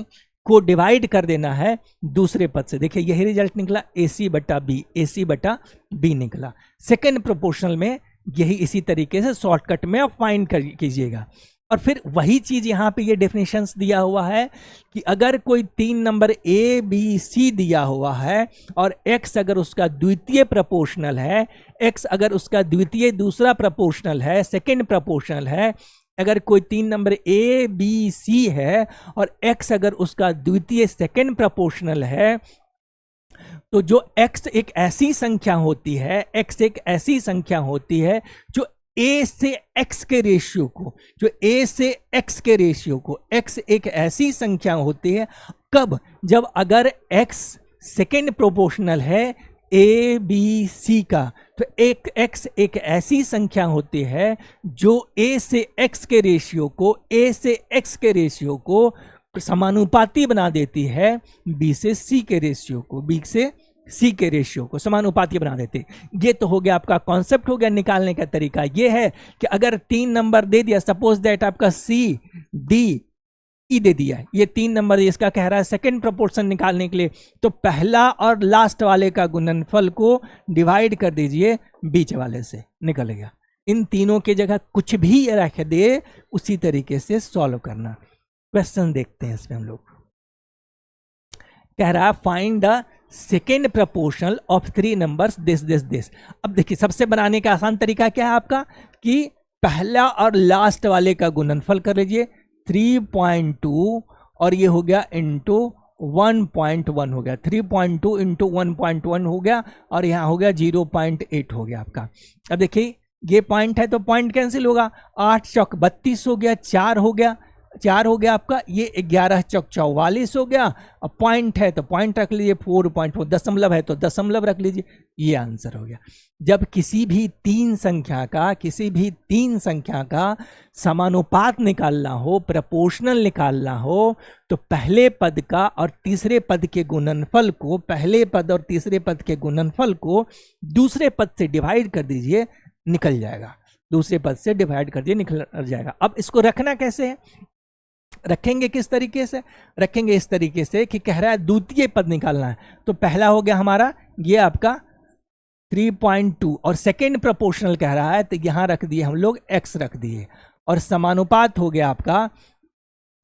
[SPEAKER 1] को डिवाइड कर देना है दूसरे पद से। देखिए यही रिजल्ट निकला, ए सी बटा बी, ए सी बटा बी निकला। सेकंड प्रोपोर्शनल में यही इसी तरीके से शॉर्टकट में आप फाइंड कीजिएगा। और फिर वही चीज यहाँ पे ये डेफिनेशंस दिया हुआ है कि अगर कोई 3 नंबर ए बी सी दिया हुआ है और x अगर उसका द्वितीय प्रोपोर्शनल है, x अगर उसका द्वितीय दूसरा प्रोपोर्शनल है, सेकंड प्रोपोर्शनल है, अगर कोई 3 नंबर ए बी सी है और x अगर उसका द्वितीय सेकंड प्रोपोर्शनल है, तो जो x एक ऐसी संख्या होती है, x एक ऐसी संख्या होती है जो a से x के रेशियो को, जो a से x के रेशियो को, x एक ऐसी संख्या होती है कब, जब अगर x सेकेंड प्रोपोर्शनल है a b c का, तो एक x एक ऐसी संख्या होती है जो a से x के रेशियो को, a से x के रेशियो को समानुपाती बना देती है b से c के रेशियो को, b से c के रेशियो को समानुपाती बना देते। ये तो हो गया आपका कॉन्सेप्ट, हो गया निकालने का तरीका। ये है कि अगर 3 नंबर दे दिया, सपोज दैट आपका c d e दे दिया, ये 3 नंबर इसका कह रहा है सेकंड प्रोपोर्शन निकालने के लिए, तो पहला और लास्ट वाले का गुणनफल को डिवाइड कर दीजिए बीच वाले से, निकल गया। इन तीनों के जगह कुछ भी रख दे, उसी तरीके से सॉल्व करना। क्वेश्चन देखते हैं इसमें हम लोग। कह रहा है find the second proportional of 3 numbers this this this. अब देखिए सबसे बनाने का आसान तरीका क्या है आपका कि पहला और लास्ट वाले का गुणनफल कर लीजिए 3.2 और ये हो गया इंटू 1.1 हो गया, 3.2 इंटू 1.1 हो गया और यहाँ हो गया 0.8 हो गया आपका। अब देखिए ये पॉइंट है तो पॉइंट कैंसिल होगा, 8 चौक 32 हो गया, 4 हो गया, 4 हो गया आपका, ये 11 चौक 44 हो गया। अब पॉइंट है तो पॉइंट रख लीजिए, 4.4, दशमलव है तो दशमलव रख लीजिए, ये आंसर हो गया। जब किसी भी तीन संख्या का समानुपात निकालना हो, प्रपोर्शनल निकालना हो, तो पहले पद का और तीसरे पद के गुणनफल को, पहले पद और तीसरे पद के गुणनफल को दूसरे पद से डिवाइड कर दीजिए, निकल जाएगा। दूसरे पद से डिवाइड कर दिए, निकल जाएगा। अब इसको रखना कैसे है, रखेंगे किस तरीके से, रखेंगे इस तरीके से कि कह रहा है द्वितीय पद निकालना है, तो पहला हो गया हमारा ये आपका 3.2 और सेकेंड प्रोपोर्शनल कह रहा है, तो यहां रख दिए हम लोग x रख दिए, और समानुपात हो गया आपका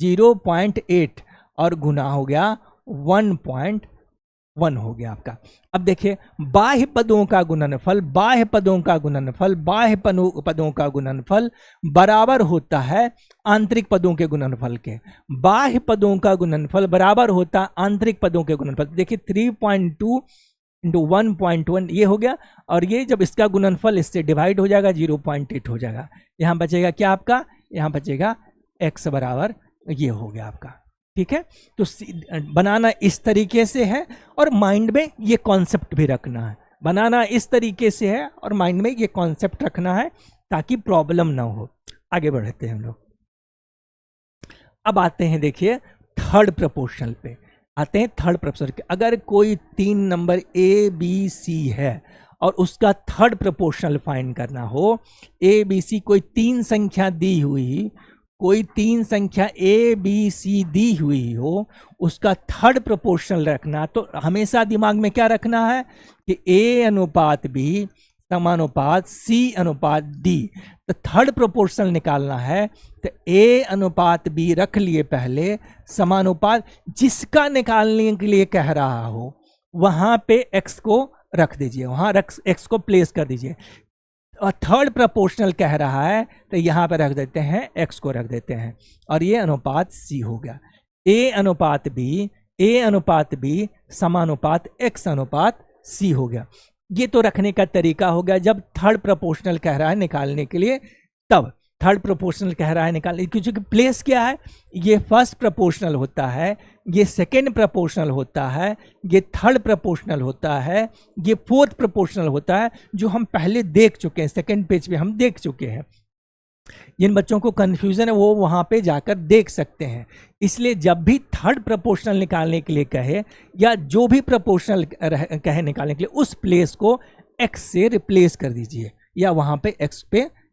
[SPEAKER 1] 0.8 और गुना हो गया 1.1 हो गया आपका। अब देखिए बाह्य पदों का गुणनफल, बाह्य पदों का गुणनफल, बाह्य पदों का गुणनफल बराबर होता है आंतरिक पदों के गुणनफल के। बाह्य पदों का गुणनफल बराबर होता है आंतरिक पदों के गुणनफल। देखिए 3.2 इंटू 1.1 ये हो गया, और ये जब इसका गुणनफल इससे डिवाइड हो जाएगा 0.8 हो जाएगा। यहाँ बचेगा क्या आपका, यहाँ बचेगा x बराबर ये हो गया आपका। ठीक है, तो बनाना इस तरीके से है, और माइंड में ये कॉन्सेप्ट भी रखना है। बनाना इस तरीके से है और माइंड में ये कॉन्सेप्ट रखना है ताकि प्रॉब्लम ना हो। आगे बढ़ते हैं हम लोग। अब आते हैं देखिए थर्ड प्रपोर्शनल पे, आते हैं थर्ड प्रपोर्शनल के। अगर कोई 3 नंबर ABC है और उसका थर्ड प्रपोर्शनल फाइंड करना हो, ABC कोई 3 संख्या दी हुई, कोई 3 संख्या ABC दी हुई हो, उसका थर्ड प्रोपोर्शनल रखना, तो हमेशा दिमाग में क्या रखना है कि A अनुपात B समानुपात C अनुपात D। तो थर्ड प्रोपोर्शनल निकालना है तो A अनुपात B रख लिए पहले, समानुपात जिसका निकालने के लिए कह रहा हो वहां पे x को रख दीजिए, वहां x को प्लेस कर दीजिए। और थर्ड प्रपोर्शनल कह रहा है तो यहां पे रख देते हैं, x को रख देते हैं, और ये अनुपात C हो गया। A अनुपात B समानुपात x अनुपात C हो गया। ये तो रखने का तरीका हो गया जब थर्ड प्रपोर्शनल कह रहा है निकालने के लिए, तब थर्ड प्रोपोर्शनल कह रहा है निकालने, क्योंकि प्लेस क्या है, ये फर्स्ट प्रोपोर्शनल होता है, ये सेकेंड प्रोपोर्शनल होता है, ये थर्ड प्रोपोर्शनल होता है, ये फोर्थ प्रोपोर्शनल होता है, जो हम पहले देख चुके हैं, सेकेंड पेज पे हम देख चुके हैं। जिन बच्चों को कंफ्यूजन है वो वहां पे जाकर देख सकते हैं। इसलिए जब भी थर्ड प्रोपोर्शनल निकालने के लिए कहे, या जो भी प्रोपोर्शनल कहे निकालने के लिए, उस प्लेस को x से रिप्लेस कर दीजिए, या वहां पे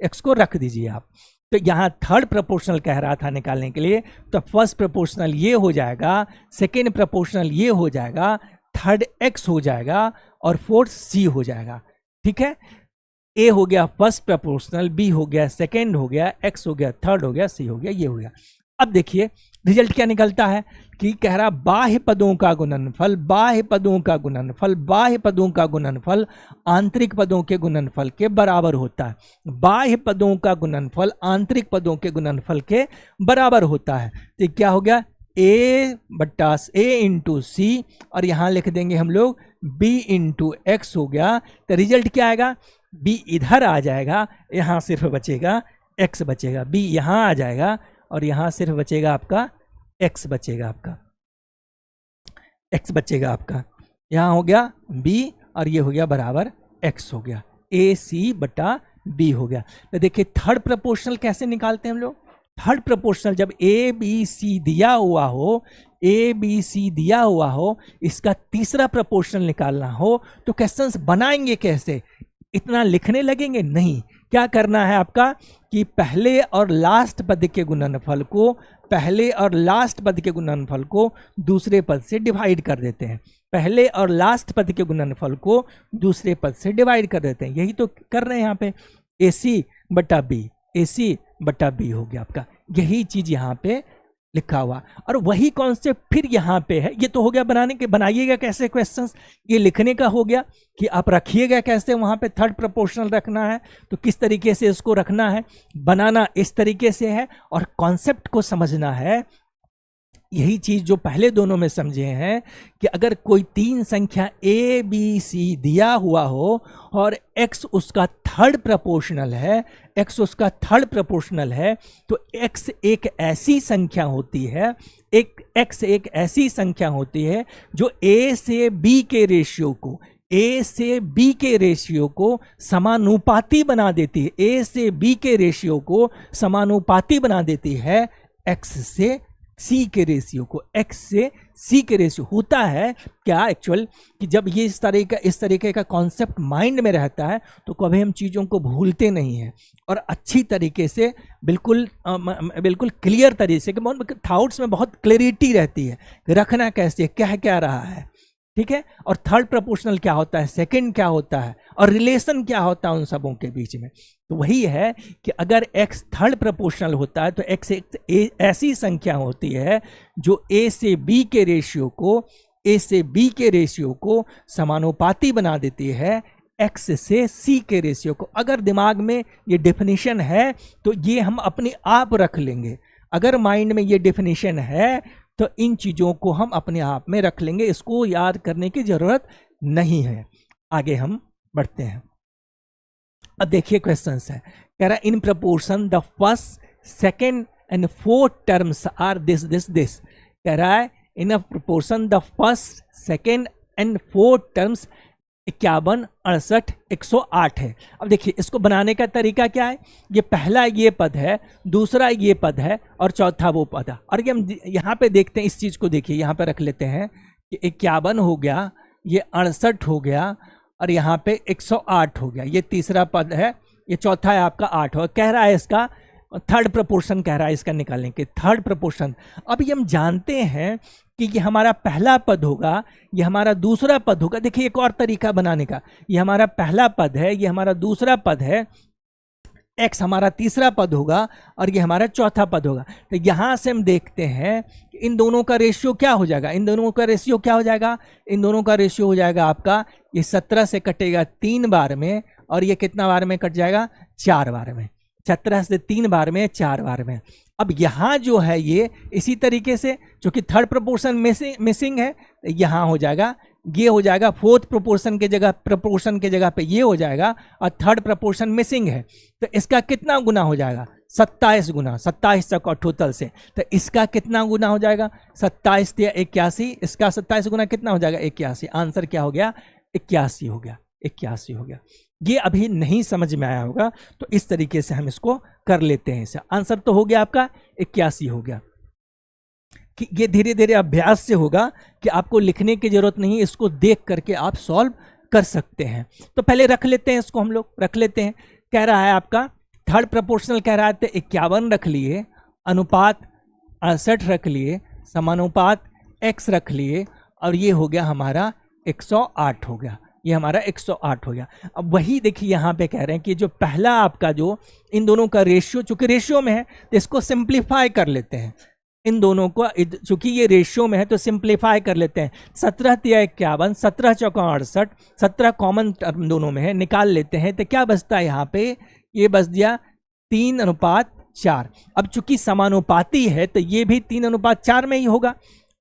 [SPEAKER 1] x को रख दीजिए आप। तो यहाँ थर्ड प्रोपोर्शनल कह रहा था निकालने के लिए, तो फर्स्ट प्रोपोर्शनल ये हो जाएगा, सेकेंड प्रोपोर्शनल ये हो जाएगा, थर्ड x हो जाएगा, और फोर्थ C हो जाएगा। ठीक है, A हो गया फर्स्ट प्रोपोर्शनल, B हो गया सेकेंड हो गया, x हो गया थर्ड हो गया, C हो गया, ये हो गया। अब देखिए रिजल्ट क्या निकलता है कि कह रहा बाह्य पदों का गुणनफल, बाह्य पदों का गुणनफल, बाह्य पदों का गुणनफल आंतरिक पदों के गुणनफल के बराबर होता है। बाह्य पदों का गुणनफल आंतरिक पदों के गुणनफल के बराबर होता है। तो क्या हो गया, A इंटू C, और यहाँ लिख देंगे हम लोग B इंटू x हो गया। तो रिजल्ट क्या आएगा, B इधर आ जाएगा, यहाँ सिर्फ बचेगा x बचेगा, B यहाँ आ जाएगा और यहाँ सिर्फ बचेगा आपका x बचेगा, आपका x बचेगा आपका। यहाँ हो गया B और ये हो गया बराबर x हो गया, AC बटा B हो गया। तो देखिए थर्ड प्रोपोर्शनल कैसे निकालते हैं हम लोग। थर्ड प्रोपोर्शनल जब ABC दिया हुआ हो, ABC दिया हुआ हो, इसका तीसरा प्रोपोर्शनल निकालना हो, तो क्वेश्चंस बनाएंगे कैसे, इतना लिखने लगेंगे नहीं। क्या करना है आपका कि पहले और लास्ट पद के गुणनफल को, पहले और लास्ट पद के गुणनफल को दूसरे पद से डिवाइड कर देते हैं, पहले और लास्ट पद के गुणनफल को दूसरे पद से डिवाइड कर देते हैं। यही तो कर रहे हैं यहाँ पे, AC बटा B, AC बटा B हो गया आपका, यही चीज यहाँ पे लिखा हुआ। और वही कॉन्सेप्ट फिर यहाँ पे है। ये तो हो गया बनाने के, बनाइएगा कैसे क्वेश्चंस, ये लिखने का हो गया कि आप रखिएगा कैसे, वहाँ पे थर्ड प्रोपोर्शनल रखना है तो किस तरीके से इसको रखना है, बनाना इस तरीके से है, और कॉन्सेप्ट को समझना है यही चीज जो पहले दोनों में समझे हैं कि अगर कोई तीन संख्या ए बी सी दिया हुआ हो और x उसका थर्ड प्रोपोर्शनल है, x उसका थर्ड प्रोपोर्शनल है, तो x एक ऐसी संख्या होती है, x एक ऐसी संख्या होती है जो a से b के रेशियो को, a से b के रेशियो को समानुपाती बना देती है, a से b के रेशियो को समानुपाती बना देती है x से c के रेशियो को, x से c के रेशियो। होता है क्या एक्चुअल कि जब ये इस तरीके का कॉन्सेप्ट माइंड में रहता है तो कभी हम चीज़ों को भूलते नहीं हैं और अच्छी तरीके से बिल्कुल क्लियर तरीके से, थॉट्स में बहुत क्लैरिटी रहती है, रखना कैसे, क्या क्या रहा है, ठीक है। और थर्ड प्रोपोर्शनल क्या होता है, सेकंड क्या होता है, और रिलेशन क्या होता है उन सबों के बीच में। तो वही है कि अगर x थर्ड प्रोपोर्शनल होता है तो x एक ऐसी संख्या होती है जो a से b के रेशियो को समानुपाती बना देती है x से c के रेशियो को। अगर दिमाग में ये डेफिनेशन है तो ये हम अपने आप रख लेंगे, अगर माइंड में ये डेफिनेशन है तो इन चीज़ों को हम अपने आप में रख लेंगे, इसको याद करने की जरूरत नहीं है। आगे हम बढ़ते हैं। अब देखिए क्वेश्चंस है, कह रहा है in proportion the first second and fourth terms are this this this. कह रहा है in a proportion the first second and fourth terms 51, 68, 108 है। अब देखिए इसको बनाने का तरीका क्या है, ये पहला ये पद है, दूसरा ये पद है और चौथा वो पद है। और ये हम यहाँ पे देखते हैं, इस चीज़ को देखिए, यहाँ पे रख लेते हैं कि 51 हो गया, ये 68 हो गया और यहाँ पे 108 हो गया, ये तीसरा पद है, ये चौथा है आपका 8 हो। कह रहा है इसका थर्ड प्रोपोर्शन, कह रहा है इसका निकालने के थर्ड प्रोपोर्शन। अब ये हम जानते हैं कि ये हमारा पहला पद होगा, ये हमारा दूसरा पद होगा। देखिए एक और तरीका बनाने का, ये हमारा पहला पद है, ये हमारा दूसरा पद है, x हमारा तीसरा पद होगा और ये हमारा चौथा पद होगा। तो यहाँ से हम देखते हैं कि इन दोनों का रेशियो क्या हो जाएगा, इन दोनों का रेशियो क्या हो जाएगा, इन दोनों का रेशियो हो जाएगा आपका, ये 17 से कटेगा 3 बार में और ये कितना बार में कट जाएगा, 4 बार में। 17 से 3 बार में, 4 बार में। अब यहाँ जो है ये इसी तरीके से, चूंकि थर्ड प्रोपोर्शन मिसिंग है, यहाँ हो जाएगा, ये हो जाएगा फोर्थ प्रोपोर्शन के जगह पे ये हो जाएगा और थर्ड प्रोपोर्शन मिसिंग है, तो इसका कितना गुना हो जाएगा, 27 गुना, 27 तक और टोटल से। तो इसका कितना गुना हो जाएगा, 27 या 81, इसका 27 गुना कितना हो जाएगा, 81। आंसर क्या हो गया, 81 हो गया, 81 हो गया। ये अभी नहीं समझ में आया होगा तो इस तरीके से हम इसको कर लेते हैं। आंसर तो हो गया आपका 81 हो गया। कि ये धीरे धीरे अभ्यास से होगा कि आपको लिखने की जरूरत नहीं, इसको देख करके आप सॉल्व कर सकते हैं। तो पहले रख लेते हैं, इसको हम लोग रख लेते हैं। कह रहा है आपका थर्ड प्रोपोर्शनल, कह रहा है 51 रख लिए, अनुपात 68 रख लिए, समानुपात x रख लिए और ये हो गया हमारा 108 हो गया, ये हमारा 108 हो गया। अब वही देखिए यहाँ पे कह रहे हैं कि जो पहला आपका जो इन दोनों का रेशियो, चूंकि रेशियो में है तो इसको सिंप्लीफाई कर लेते हैं, इन दोनों को चूंकि ये रेशियो में है तो सिंप्लीफाई कर लेते हैं। 17 × 51, 17 × 68, 17 कॉमन टर्म दोनों में है, निकाल लेते हैं तो क्या बचता है यहाँ पे, ये बच दिया 3:4। अब चूंकि समानुपाती है तो ये भी 3:4 में ही होगा,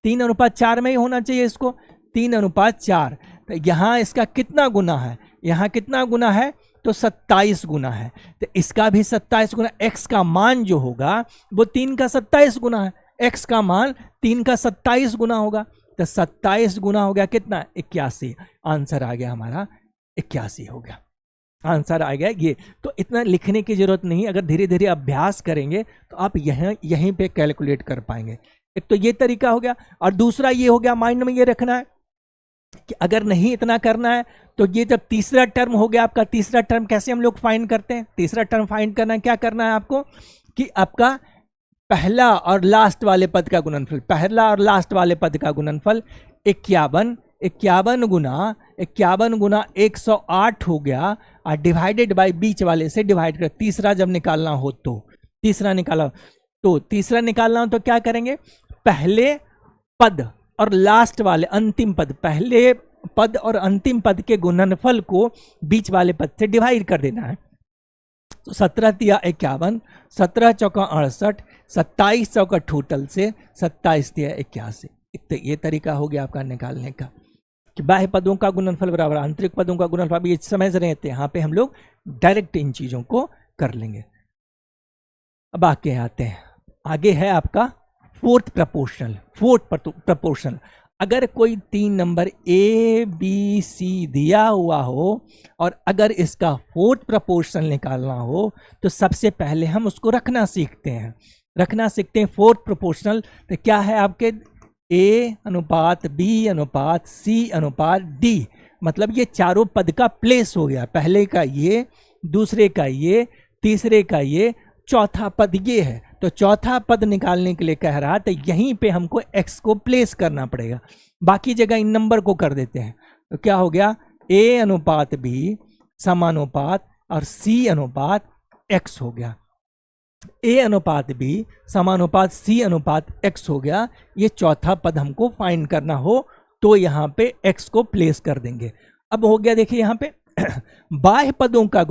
[SPEAKER 1] 3:4 में ही होना चाहिए इसको, 3:4। तो यहाँ इसका कितना गुना है, यहाँ कितना गुना है, तो 27 गुना है। तो इसका भी 27 गुना, x का मान जो होगा वो 3 का 27 गुना है, x का मान 3 का 27 गुना होगा। तो 27 गुना हो गया कितना, 81। आंसर आ गया हमारा 81 हो गया, आंसर आ गया ये। तो इतना लिखने की जरूरत नहीं, अगर धीरे धीरे अभ्यास करेंगे तो आप यहीं पे कैलकुलेट कर पाएंगे। एक तो ये तरीका हो गया और दूसरा ये हो गया, माइंड में ये रखना है कि अगर नहीं इतना करना है तो ये जब तीसरा टर्म हो गया आपका, तीसरा टर्म कैसे हम लोग फाइंड करते हैं, तीसरा टर्म फाइंड करना है, क्या करना है आपको कि आपका पहला और लास्ट वाले पद का गुणनफल, पहला और लास्ट वाले पद का गुणनफल 51, 51 गुना 108 हो गया और डिवाइडेड बाय बीच वाले से डिवाइड कर, तीसरा जब निकालना हो तो तीसरा निकालना हो तो क्या करेंगे, पहले पद और लास्ट वाले अंतिम पद, पहले पद और अंतिम पद के गुणनफल को बीच वाले पद से डिवाइड कर देना है। तो 17 तिया 51, 17 चौका 68, 27 चौका टोटल से 27 तिया 81। ये तरीका हो गया आपका निकालने का कि बाह्य पदों का गुणनफल बराबर आंतरिक पदों का गुणनफल। अब ये समझ रहे थे, यहाँ पे हम लोग डायरेक्ट इन चीजों को कर लेंगे। अब आगे आते हैं, आगे है आपका फोर्थ प्रपोर्शनल। अगर कोई 3 नंबर ए बी सी दिया हुआ हो और अगर इसका फोर्थ प्रपोर्शनल निकालना हो तो सबसे पहले हम उसको रखना सीखते हैं फोर्थ प्रपोर्शनल। तो क्या है आपके ए अनुपात बी अनुपात सी अनुपात डी, मतलब ये चारों पद का प्लेस हो गया। पहले का ये, दूसरे का ये, तीसरे का ये, चौथा पद ये है। तो चौथा पद निकालने के लिए कह रहा तो यहीं पे हमको x को प्लेस करना पड़ेगा, बाकी जगह इन नंबर को कर देते हैं। तो क्या हो गया, a अनुपात b समानुपात और c अनुपात x हो गया। a अनुपात b समानुपात c अनुपात x हो गया। ये चौथा पद हमको फाइंड करना हो तो यहाँ पे x को प्लेस कर देंगे। अब हो गया, देखिए यहाँ पे बाह्य पदों का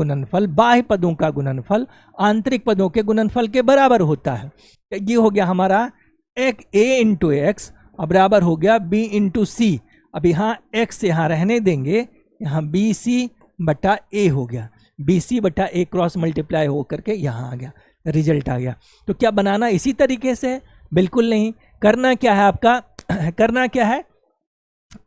[SPEAKER 1] गुणनफल आंतरिक पदों के गुणनफल के बराबर होता है। ये हो गया हमारा एक a इंटू एक्स बराबर हो गया b इंटू सी। अब यहाँ x यहाँ रहने देंगे, यहाँ बी सी बटा ए हो गया, बी सी बटा ए क्रॉस मल्टीप्लाई हो करके यहाँ आ गया, रिजल्ट आ गया। तो क्या बनाना इसी तरीके से? बिल्कुल नहीं। करना क्या है आपका, करना क्या है,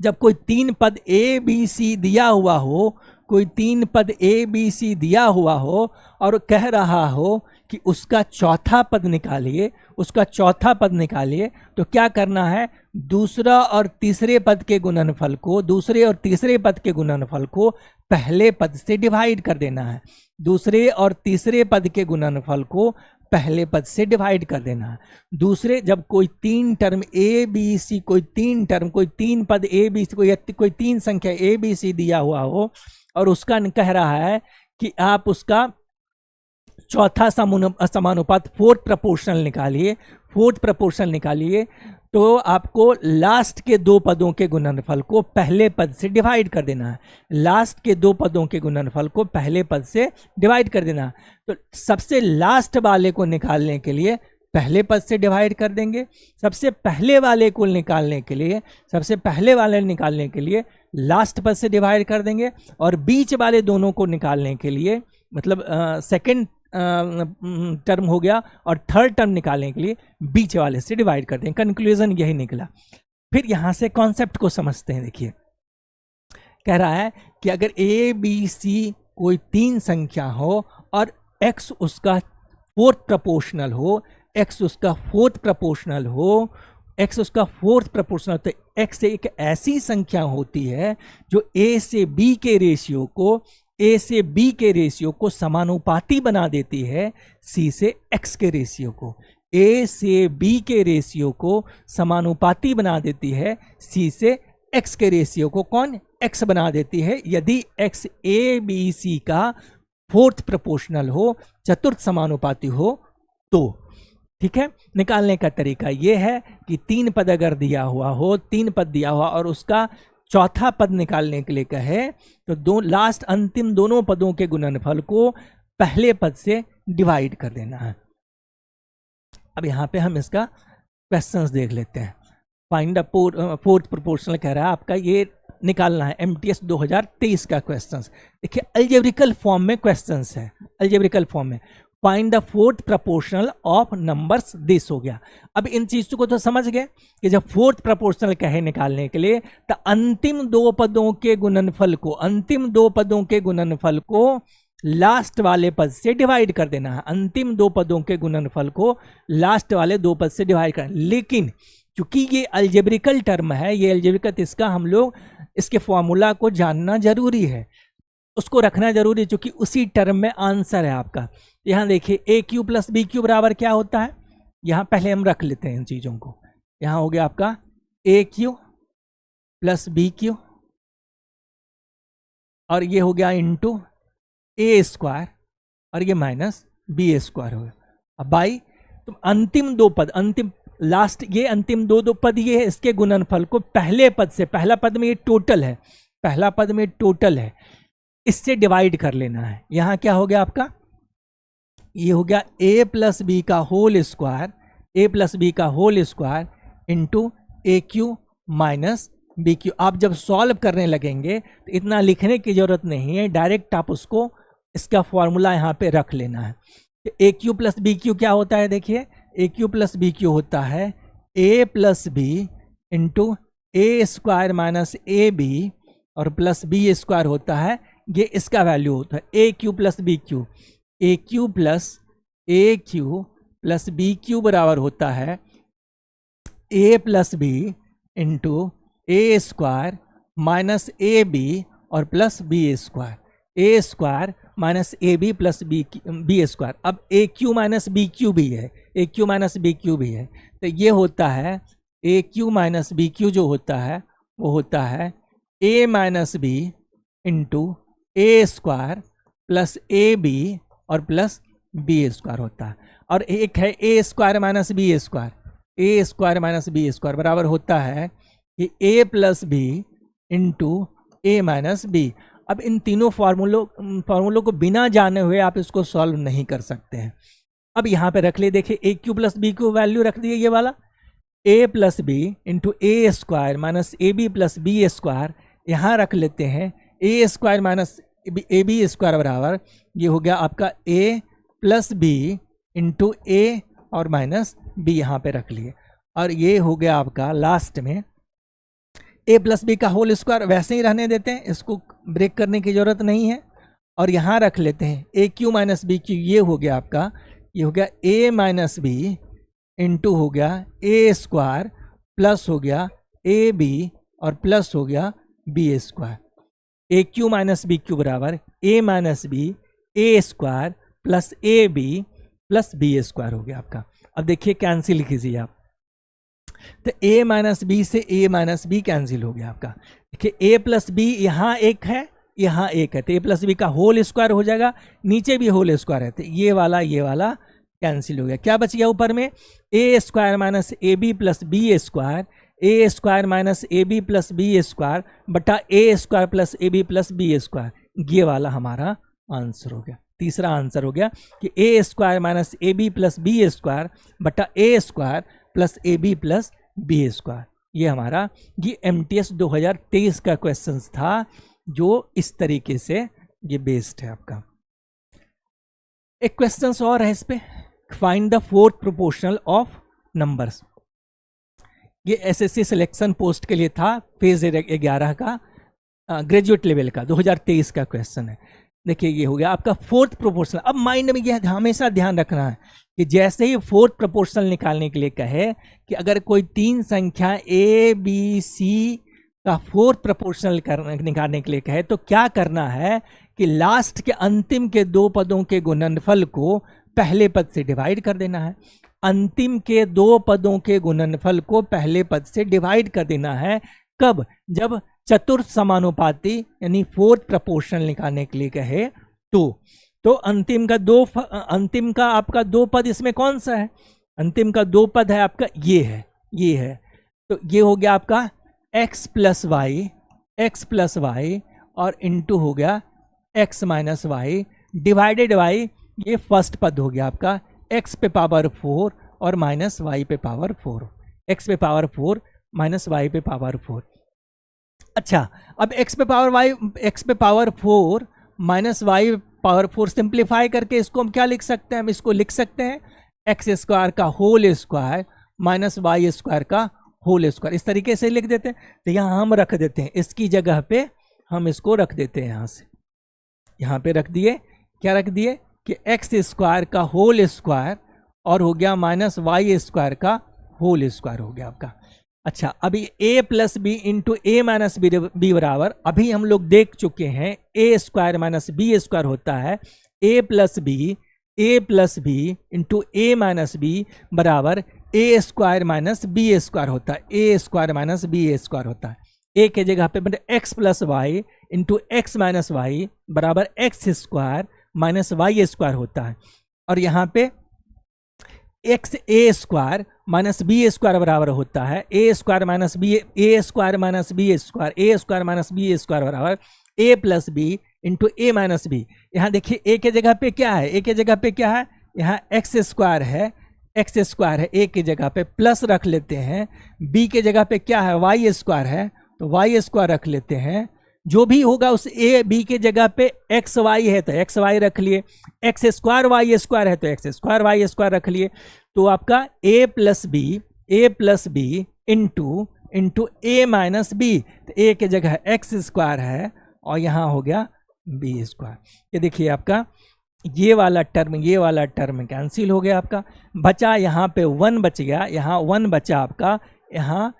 [SPEAKER 1] जब कोई 3 पद ए बी सी दिया हुआ हो, कोई 3 पद ए बी सी दिया हुआ हो और कह रहा हो कि उसका चौथा पद निकालिए, तो क्या करना है, दूसरे और तीसरे पद के गुणनफल को पहले पद से डिवाइड कर देना है। दूसरे जब कोई 3 टर्म ए बी सी, कोई 3 पद ए बी सी, कोई 3 संख्या ए बी सी दिया हुआ हो और उसका कह रहा है कि आप उसका चौथा समानुपात फोर्थ प्रपोर्शनल निकालिए, तो आपको लास्ट के 2 पदों के गुणनफल को पहले पद से डिवाइड कर देना है। तो सबसे लास्ट वाले को निकालने के लिए पहले पद से डिवाइड कर देंगे, सबसे पहले वाले निकालने के लिए लास्ट पद से डिवाइड कर देंगे, और बीच वाले दोनों को निकालने के लिए, मतलब सेकंड टर्म हो गया और थर्ड टर्म निकालने के लिए बीच वाले से डिवाइड कर देंगे। कंक्लूजन यही निकला। फिर यहां से कॉन्सेप्ट को समझते हैं। देखिए, कह रहा है कि अगर ए बी सी कोई 3 संख्या हो और x उसका फोर्थ प्रपोर्शनल हो, तो x एक ऐसी संख्या होती है जो a से b के रेशियो को समानुपाती बना देती है c से x के रेशियो को। a से b के रेशियो को समानुपाती बना देती है c से x के रेशियो को कौन, x बना देती है, यदि x a b c का फोर्थ प्रपोर्शनल हो, चतुर्थ समानुपाती हो तो। ठीक है, निकालने का तरीका ये है कि 3 पद अगर दिया हुआ और उसका चौथा पद निकालने के लिए कहे तो अंतिम दोनों पदों के गुणनफल को पहले पद से डिवाइड कर देना है। अब यहाँ पे हम इसका क्वेश्चंस देख लेते हैं। फाइंड द फोर्थ प्रोपोर्शनल कह रहा है, आपका ये निकालना है MTS 2023 का क्वेश्चंस। देखिए, अलजेब्रिकल फॉर्म में क्वेश्चंस है, find the fourth proportional of numbers this हो गया। अब इन चीजों को तो समझ गए कि जब फोर्थ प्रपोर्शनल कहे निकालने के लिए तो अंतिम 2 पदों के गुणनफल को लास्ट वाले पद से डिवाइड कर देना है। लेकिन क्योंकि ये अलजेब्रिकल टर्म है, इसका हम लोग इसके फॉर्मूला को जानना जरूरी है, उसको रखना जरूरी है, क्योंकि उसी टर्म में आंसर है आपका। यहाँ देखिए, a cube plus b cube बराबर क्या होता है, यहाँ पहले हम रख लेते हैं इन चीजों को। यहाँ हो गया आपका ए क्यू प्लस बी क्यू और ये हो गया इंटू ए स्क्वायर और ये माइनस बी स्क्वायर हो गया। अब बाई तो अंतिम 2 पद, अंतिम दो पद ये है, इसके गुणनफल को पहले पद से, पहला पद में ये टोटल है, इससे डिवाइड कर लेना है। यहाँ क्या हो गया आपका ये हो गया a प्लस बी का whole square, a plus b का whole square into a Q minus b q. आप जब सॉल्व करने लगेंगे तो इतना लिखने की जरूरत नहीं है, डायरेक्ट आप उसको इसका फॉर्मूला यहाँ पे रख लेना है। A cube plus b cube क्या होता है, देखिए a cube plus b cube होता है a plus b into a square minus a b और प्लस बी स्क्वायर होता है, ये इसका वैल्यू होता है a cube plus b cube. A cube plus b cube बराबर होता है a plus b into a square minus a b और plus b square, a square minus a b plus b square. अब a Q minus b cube भी है, a Q minus b cube भी है, तो ये होता है a Q minus b cube जो होता है वो होता है a minus b into a square plus a b और प्लस बी स्क्वायर होता है। और एक है a square minus b square, a square minus b square बराबर होता है कि a plus b into a minus B. अब इन तीनों फार्मूलों को बिना जाने हुए आप इसको सॉल्व नहीं कर सकते हैं। अब यहाँ पे रख लिए, देखिए a cube plus b cube value रख दिए, ये वाला a plus b into a square minus a b plus b square. यहाँ रख लेते हैं a square minus a b square बराबर ये हो गया आपका a plus b into a और माइनस बी, यहाँ पे रख लिए। और ये हो गया आपका लास्ट में ए प्लस बी का होल स्क्वायर, वैसे ही रहने देते हैं, इसको ब्रेक करने की जरूरत नहीं है। और यहाँ रख लेते हैं ए क्यू माइनस बी क्यू, ये हो गया आपका, ये हो गया ए माइनस बी इंटू हो गया ए स्क्वायर प्लस हो गया ए बी और प्लस हो गया b square. A Q minus b cube बराबर a minus b a square plus a b plus b square हो गया आपका। अब देखिए कैंसिल कीजिए आप, तो a माइनस बी से a माइनस बी कैंसिल हो गया आपका। देखिए a प्लस बी यहाँ एक है, यहाँ एक है, तो a प्लस बी का होल स्क्वायर हो जाएगा, नीचे भी होल स्क्वायर है, तो ये वाला कैंसिल हो गया। क्या बच गया ऊपर में, a square minus a b plus b square, a square minus a b plus b square बटा a square plus a b plus b square. ये वाला हमारा आंसर हो गया, तीसरा आंसर हो गया कि a square minus a b plus b square बटा a square plus a b plus b square. ये हमारा ये MTS 2023 का क्वेश्चन था, जो इस तरीके से ये बेस्ड है आपका। एक क्वेश्चन और है इस पे, find the fourth proportional of numbers. ये SSC सिलेक्शन पोस्ट के लिए था, फेज 11 का ग्रेजुएट लेवल का 2023 का क्वेश्चन है। देखिए ये हो गया आपका फोर्थ प्रोपोर्शनल। अब माइंड में यह हमेशा ध्यान रखना है कि जैसे ही फोर्थ प्रोपोर्शनल निकालने के लिए कहे कि अगर कोई तीन संख्या ए बी सी का फोर्थ प्रोपोर्शनल निकालने के लिए कहे तो क्या करना है कि लास्ट के अंतिम के दो पदों के गुणनफल को पहले पद से डिवाइड कर देना है। अंतिम के दो पदों के गुणनफल को पहले पद से डिवाइड कर देना है। कब, जब चतुर्थ समानुपाती यानी फोर्थ प्रोपोर्शनल निकालने के लिए कहे तो अंतिम का आपका दो पद इसमें कौन सा है, अंतिम का दो पद है आपका ये है, तो ये हो गया आपका x प्लस वाई और इंटू हो गया x minus y divided by ये फर्स्ट पद हो गया आपका x पे पावर 4 और माइनस वाई पे पावर 4, x पे पावर 4 माइनस वाई पे पावर 4। अच्छा, अब x पे power 4 minus y power 4 simplify करके इसको हम क्या लिख सकते हैं, हम इसको लिख सकते हैं एक्स स्क्वायर का whole square minus y square का होल स्क्वायर, इस तरीके से लिख देते हैं। तो यहाँ हम रख देते हैं, इसकी जगह पे हम इसको रख देते हैं, यहाँ से यहाँ पे रख दिए, क्या रख दिए कि एक्स स्क्वायर का होल स्क्वायर और हो गया माइनस वाई स्क्वायर का होल स्क्वायर हो गया आपका। अच्छा, अभी a plus b into a minus b बराबर, अभी हम लोग देख चुके हैं a square minus b square होता है a plus b into a minus b बराबर a square minus b square होता है, a square minus b square होता है। ए के जगह पे मतलब x plus y into x minus y बराबर x square minus y square होता है। और यहाँ पे x a square minus b square बराबर होता है a square minus b, a square minus b square, a square minus b square बराबर a plus b into a minus b. यहाँ देखिए ए के जगह पे क्या है, ए के जगह पे क्या है यहाँ एक्स स्क्वायर है, एक्स स्क्वायर है, ए की जगह पे प्लस रख लेते हैं, बी के जगह पे क्या है वाई स्क्वायर है तो वाई स्क्वायर रख लेते हैं, जो भी होगा उस ए बी के जगह पे एक्स वाई है तो एक्स वाई रख लिए, एक्स स्क्वायर वाई स्क्वायर है तो एक्स स्क्वायर वाई स्क्वायर रख लिए। तो आपका a plus b into a minus B, तो ए के जगह एक्स स्क्वायर है और यहाँ हो गया बी स्क्वायर। ये देखिए आपका ये वाला टर्म कैंसिल हो गया, आपका बचा यहाँ पे 1 बच गया, यहाँ 1 बचा आपका, यहाँ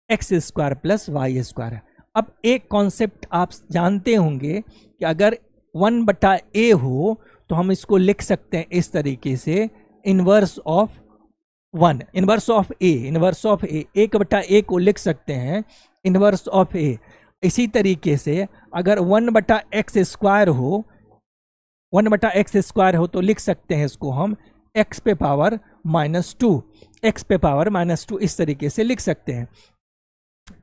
[SPEAKER 1] x square plus y square है। अब एक कॉन्सेप्ट आप जानते होंगे कि अगर 1/a हो तो हम इसको लिख सकते हैं इस तरीके से, inverse of 1, inverse of A, 1/a को लिख सकते हैं इनवर्स ऑफ ए। इसी तरीके से अगर 1/x स्क्वायर हो, 1/x स्क्वायर हो तो लिख सकते हैं इसको हम x पे पावर -2, इस तरीके से लिख सकते हैं।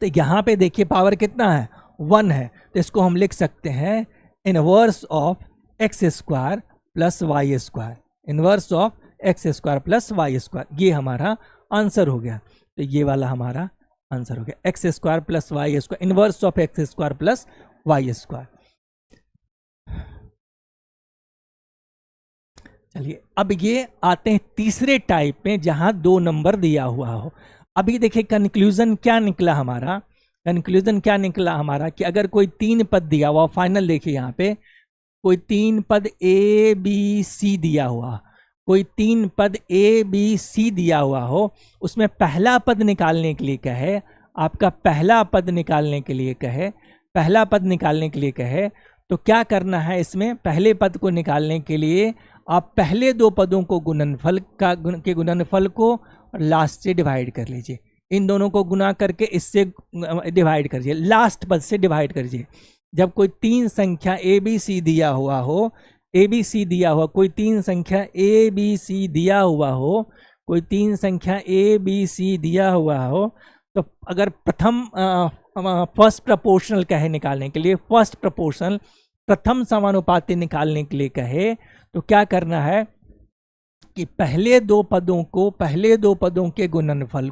[SPEAKER 1] तो यहाँ पे देखिए पावर कितना है 1 है, तो इसको हम लिख सकते हैं inverse of x square plus y square, inverse of x square plus y square. ये हमारा आंसर हो गया। तो ये वाला हमारा आंसर हो गया, x square plus y square, inverse of x square plus y square. चलिए अब ये आते हैं तीसरे टाइप में जहां 2 नंबर दिया हुआ हो। अभी देखिए कंक्लूजन क्या निकला हमारा, कि अगर कोई 3 पद दिया हुआ, फाइनल देखिए यहाँ पे कोई 3 पद ए बी सी दिया हुआ, कोई 3 पद ए बी सी दिया हुआ हो, उसमें पहला पद निकालने के लिए कहे, आपका पहला पद निकालने के लिए कहे तो क्या करना है इसमें, पहले पद को निकालने के लिए आप पहले 2 पदों को गुणनफल को लास्ट से डिवाइड कर लीजिए, इन दोनों को गुना करके इससे डिवाइड करिए, लास्ट पद से डिवाइड करिए। जब कोई 3 संख्या ए बी सी दिया हुआ हो, कोई 3 संख्या ए बी सी दिया हुआ हो, तो अगर फर्स्ट प्रोपोर्शनल कहे निकालने के लिए, प्रथम समानुपाती निकालने के लिए कहे तो क्या करना है कि पहले दो पदों के गुणनफल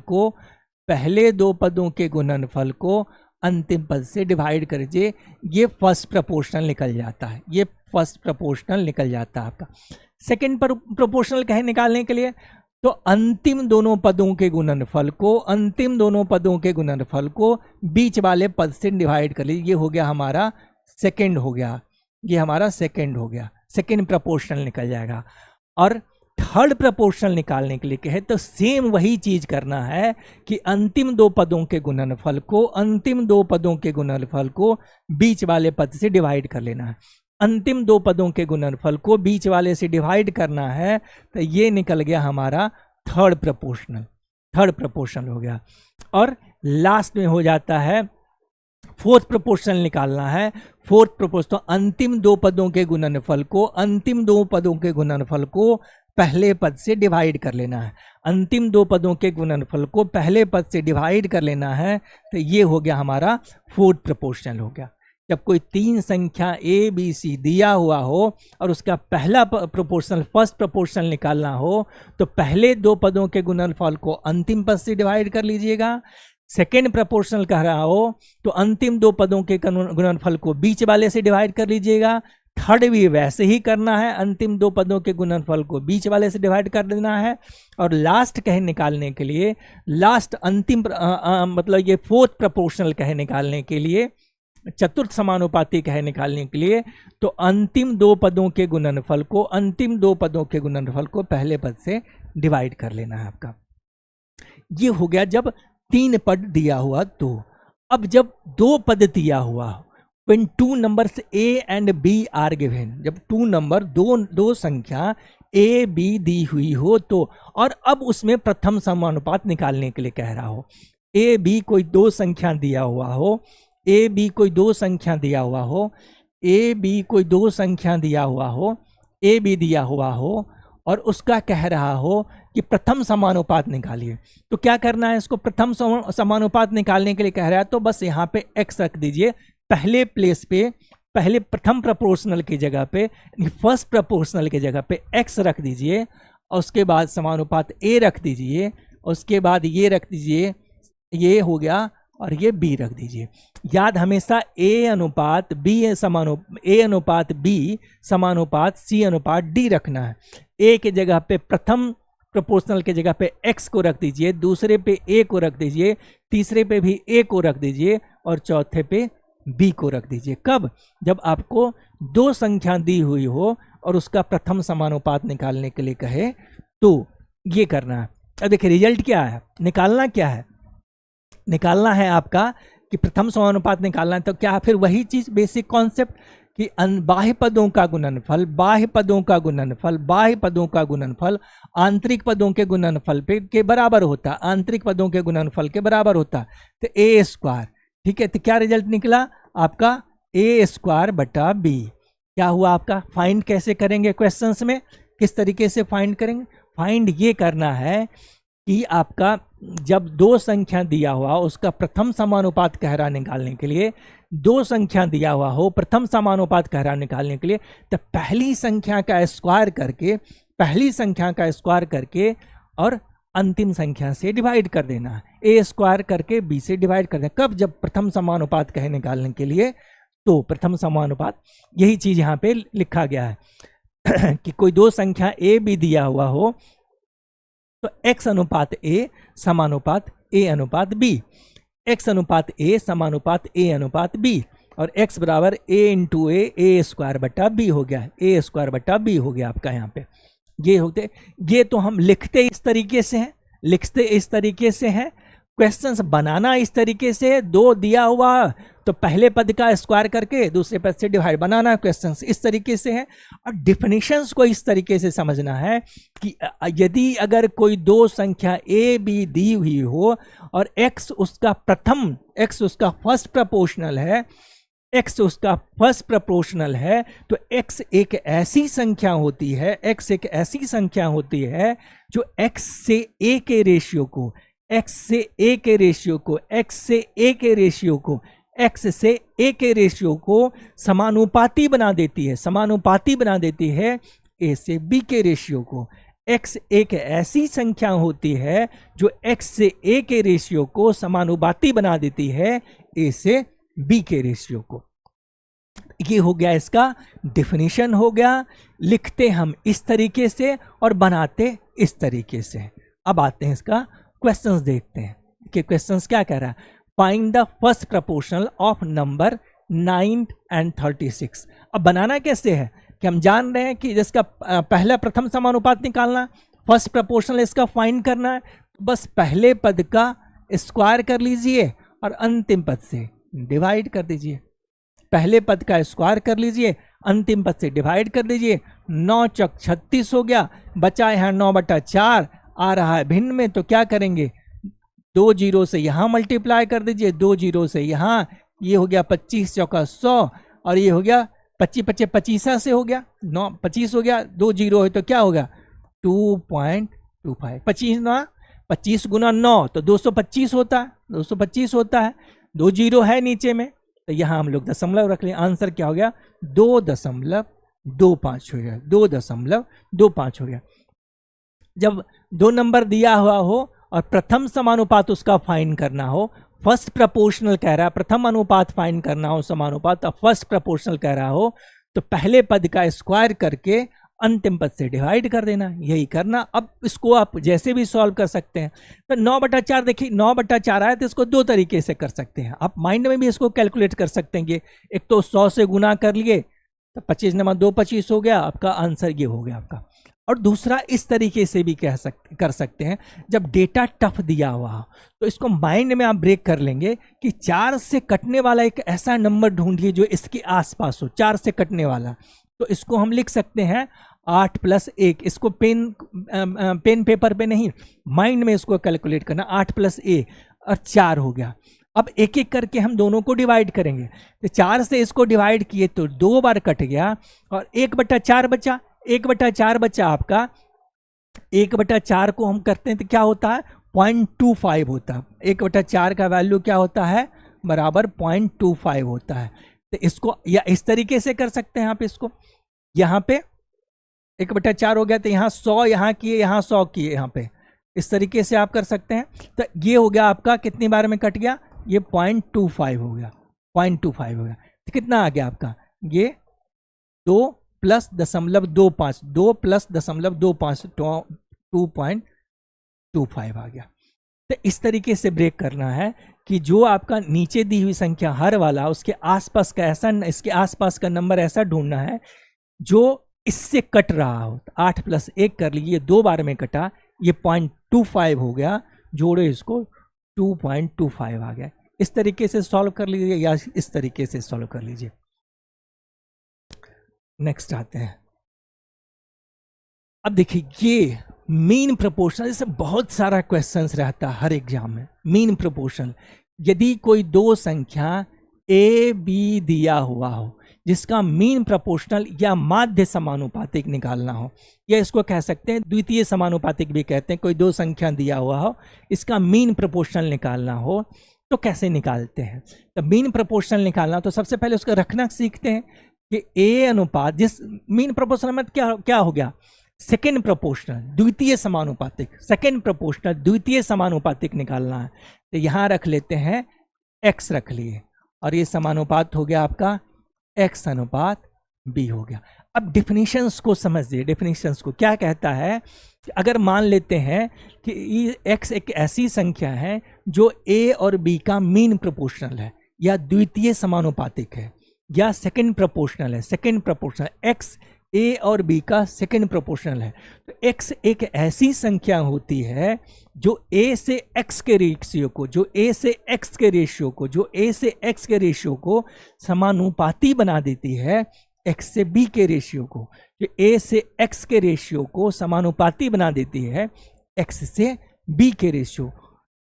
[SPEAKER 1] को अंतिम पद से डिवाइड करिए, ये फर्स्ट प्रोपोर्शनल निकल जाता है आपका। सेकंड प्रोपोर्शनल कहे निकालने के लिए तो अंतिम दोनों पदों के गुणनफल को बीच वाले पद से डिवाइड कर लीजिए, ये हो गया हमारा सेकंड सेकंड प्रोपोर्शनल निकल जाएगा। और थर्ड प्रोपोर्शनल निकालने के लिए कहे तो सेम वही चीज करना है कि अंतिम दो पदों के गुणनफल को बीच वाले पद से डिवाइड कर लेना है। अंतिम 2 पदों के गुणनफल को बीच वाले से डिवाइड करना है, तो ये निकल गया हमारा थर्ड प्रोपोर्शनल हो गया। और लास्ट में हो जाता है फोर्थ प्रोपोर्शनल निकालना है। फोर्थ प्रोपोर्शनल तो अंतिम 2 पदों के गुणनफल को पहले पद से डिवाइड कर लेना है। अंतिम 2 पदों के गुणनफल को पहले पद से डिवाइड कर लेना है, तो ये हो गया हमारा फोर्थ प्रोपोर्शनल हो गया। जब कोई 3 संख्या ए बी सी दिया हुआ हो और उसका पहला प्रोपोर्शनल फर्स्ट प्रोपोर्शनल निकालना हो, तो पहले 2 पदों के गुणनफल को अंतिम पद से डिवाइड कर लीजिएगा। सेकेंड प्रोपोर्शनल कह रहा हो तो अंतिम 2 पदों के गुणनफल को बीच वाले से डिवाइड कर लीजिएगा। थर्ड भी वैसे ही करना है, अंतिम 2 पदों के गुणनफल को बीच वाले से डिवाइड कर देना है। और लास्ट कहे निकालने के लिए, लास्ट अंतिम मतलब ये फोर्थ प्रोपोर्शनल कहे निकालने के लिए, चतुर्थ समानुपाती कहे निकालने के लिए, तो अंतिम 2 पदों के गुणनफल को पहले पद से डिवाइड कर लेना है आपका। ये हो गया जब 3 पद दिया हुआ। तो अब जब 2 पद दिया हुआ, when 2 numbers a and b are given, जब 2 नंबर दो संख्या a b दी हुई हो तो, और अब उसमें प्रथम समानुपात निकालने के लिए कह रहा हो। a b कोई 2 संख्या दिया हुआ हो, a b कोई 2 संख्या दिया हुआ हो, a b कोई 2 संख्या दिया हुआ हो, a b दिया हुआ हो, और उसका कह रहा हो कि प्रथम समानुपात निकालिए। तो क्या करना है, इसको प्रथम समानुपात निकालने के लिए कह रहा है, तो बस यहाँ पे x रख दीजिए पहले प्लेस पे, पहले प्रथम प्रोपोर्शनल की जगह पे, फर्स्ट प्रोपोर्शनल की जगह पे x रख दीजिए। और उसके बाद समानुपात ए रख दीजिए, उसके बाद ये रख दीजिए, ये हो गया, और ये बी रख दीजिए। याद हमेशा ए अनुपात बी समानुपात सी अनुपात डी रखना है। ए के जगह पे प्रथम प्रोपोर्शनल के जगह पे एक्स को रख दीजिए, दूसरे पे ए को रख दीजिए, तीसरे पे भी ए को रख दीजिए, और चौथे पे बी को रख दीजिए। कब? जब आपको दो संख्या दी हुई हो और उसका प्रथम समानुपात निकालने के लिए कहे तो ये करना है। अब देखिए रिजल्ट क्या है, निकालना क्या है, निकालना है आपका कि प्रथम समानुपात निकालना है। तो क्या, फिर वही चीज, बेसिक कॉन्सेप्ट कि बाह्य पदों का गुणनफल, बाह्य पदों का गुणनफल, बाह्य पदों का गुणनफल आंतरिक पदों के गुणनफल पे के बराबर होता, आंतरिक पदों के गुणनफल के बराबर होता। तो ए स्क्वायर, ठीक है। तो क्या रिजल्ट निकला आपका, ए स्क्वायर बटा बी। क्या हुआ आपका? फाइंड कैसे करेंगे क्वेश्चंस में, किस तरीके से फाइंड करेंगे? फाइंड ये करना है कि आपका जब दो संख्या दिया हुआ उसका प्रथम समानुपात कहरा निकालने के लिए, दो संख्या दिया हुआ हो प्रथम समानुपात कहरा निकालने के लिए, तो पहली संख्या का स्क्वायर करके और अंतिम संख्या से डिवाइड कर देना है। ए स्क्वायर करके बी से डिवाइड कर देना। कब? जब प्रथम समानुपात कहे निकालने के लिए। तो प्रथम समानुपात, यही चीज यहाँ पे लिखा गया है कि कोई दो संख्या ए बी दिया हुआ हो तो x अनुपात ए समानुपात ए अनुपात बी, x अनुपात ए समानुपात ए अनुपात बी, और x बराबर a इंटू ए स्क्वायर बटा बी हो गया, ए स्क्वायर बटा बी हो गया आपका यहाँ पे। ये होते, ये तो हम लिखते इस तरीके से हैं, क्वेश्चंस बनाना इस तरीके से, दो दिया हुआ तो पहले पद का स्क्वायर करके दूसरे पद से डिवाइड, बनाना क्वेश्चंस इस तरीके से है। और डिफिनीशंस को इस तरीके से समझना है कि यदि अगर कोई दो संख्या ए बी दी हुई हो और x उसका फर्स्ट प्रपोर्शनल है, तो x एक ऐसी संख्या होती है जो x से a के रेशियो को समानुपाती बना देती है a से b के रेशियो को। x एक ऐसी संख्या होती है जो x से a के रेशियो को समानुपाती बना देती है a से b के रेशियो को। ये हो गया, इसका डिफिनीशन हो गया। लिखते हम इस तरीके से और बनाते इस तरीके से। अब आते हैं इसका क्वेश्चंस देखते हैं कि क्वेश्चंस क्या कह रहा है। Find the first proportional of number 9 and 36। अब बनाना कैसे है कि हम जान रहे हैं कि जिसका पहला प्रथम समानुपात निकालना, फर्स्ट प्रपोर्शनल इसका फाइंड करना है। बस पहले पद का स्क्वायर कर लीजिए और अंतिम पद से डिवाइड कर दीजिए। पहले पद का स्क्वायर कर लीजिए, अंतिम पद से डिवाइड कर दीजिए। 9 चौक 36 हो गया, बचा यहाँ 9/4 आ रहा है भिन्न में, तो क्या करेंगे, 2 जीरो से यहाँ मल्टीप्लाई कर दीजिए, 2 जीरो से यहाँ, ये हो गया 25 चौका 100, और ये हो गया 25 से हो गया 9 25 हो गया, 2 जीरो है तो क्या होगा 2.25, 25 गुना 9 तो 225 होता है, 2 जीरो है नीचे में, तो यहाँ हम लोग दशमलव रख लें। आंसर क्या हो गया 2.25 हो गया, 2.25 हो गया। जब दो नंबर दिया हुआ हो और प्रथम समानुपात उसका फाइंड करना हो, फर्स्ट प्रपोर्शनल कह रहा है, प्रथम अनुपात फाइंड करना हो समानुपात, और फर्स्ट प्रपोर्शनल कह रहा हो, तो पहले पद का स्क्वायर करके अंतिम पद से डिवाइड कर देना, यही करना। अब इसको आप जैसे भी सॉल्व कर सकते हैं। तो 9/4 देखिए, 9/4 आया तो इसको दो तरीके से कर सकते हैं। आप माइंड में भी इसको कैलकुलेट कर सकते हैं कि एक तो 100 से गुना कर लिए तो 25 × 2 25 हो गया, आपका आंसर ये हो गया आपका। और दूसरा इस तरीके से भी कर सकते हैं, जब डेटा टफ दिया हुआ हो तो इसको माइंड में आप ब्रेक कर लेंगे कि 4 से कटने वाला एक ऐसा नंबर ढूंढिए जो इसके आसपास हो, 4 से कटने वाला। तो इसको हम लिख सकते हैं 8 + 1। इसको पेन पेपर पे नहीं, माइंड में इसको कैलकुलेट करना। 8 + 1 और 4 हो गया। अब एक एक करके हम दोनों को डिवाइड करेंगे। तो 4 से इसको डिवाइड किए तो 2 बार कट गया और 1/4 बचा। 1/4 बचा आपका। 1/4 को हम करते हैं तो क्या होता है 0.25 होता है। 1/4 का वैल्यू क्या होता है बराबर 0.25 होता है। तो इसको या इस तरीके से कर सकते हैं आप, इसको यहाँ पे 1/4 हो गया, तो यहाँ 100 यहाँ किए, यहाँ 100 किए, यहाँ पे इस तरीके से आप कर सकते हैं। तो ये हो गया आपका कितनी बार में कट गया, ये 0.25 हो गया, 0.25 हो गया। तो कितना आ गया आपका, ये 2 + 0.25, 2 + 0.25, 2.25 आ गया। तो इस तरीके से ब्रेक करना है कि जो आपका नीचे दी हुई संख्या हर वाला, उसके आसपास का ऐसा, इसके आसपास का नंबर ऐसा ढूंढना है जो इससे कट रहा हो। 8 + 1 कर लीजिए, 2 बार में कटा, ये 0.25 हो गया, जोड़ो इसको 2.25 आ गया। इस तरीके से सॉल्व कर लीजिए या इस तरीके से सॉल्व कर लीजिए। नेक्स्ट आते हैं। अब देखिए ये मीन प्रोपोर्शनल, जैसे बहुत सारा क्वेश्चंस रहता है हर एग्जाम में। मीन प्रोपोर्शनल, यदि कोई दो संख्या ए बी दिया हुआ हो जिसका मीन प्रोपोर्शनल या माध्य समानुपातिक निकालना हो, या इसको कह सकते हैं द्वितीय समानुपातिक भी कहते हैं। कोई दो संख्या दिया हुआ हो, इसका मीन प्रोपोर्शनल निकालना हो तो कैसे निकालते हैं। तो मीन प्रोपोर्शनल निकालना तो सबसे पहले उसका रखना सीखते हैं कि ए अनुपात, जिस मीन प्रोपोर्शनल में क्या हो गया, सेकेंड प्रोपोर्शनल द्वितीय समानुपातिक, सेकेंड प्रोपोर्शनल द्वितीय समानुपातिक निकालना है। तो यहाँ रख लेते हैं x रख लिए, और ये समानुपात हो गया आपका x अनुपात b हो गया। अब डिफिनीशंस को समझिए। डिफिनीशंस को क्या कहता है कि अगर मान लेते हैं कि x एक ऐसी संख्या है जो a और b का मीन प्रोपोर्शनल है, या द्वितीय समानुपातिक है, या सेकेंड प्रोपोर्शनल है, सेकेंड प्रोपोर्शनल x a और b का सेकेंड प्रोपोर्शनल है, तो x एक ऐसी संख्या होती है जो a से x के रेशियो को, जो a से x के रेशियो को, जो a से x के रेशियो को समानुपाती बना देती है x से b के रेशियो को, जो a से x के रेशियो को समानुपाती बना देती है x से b के रेशियो।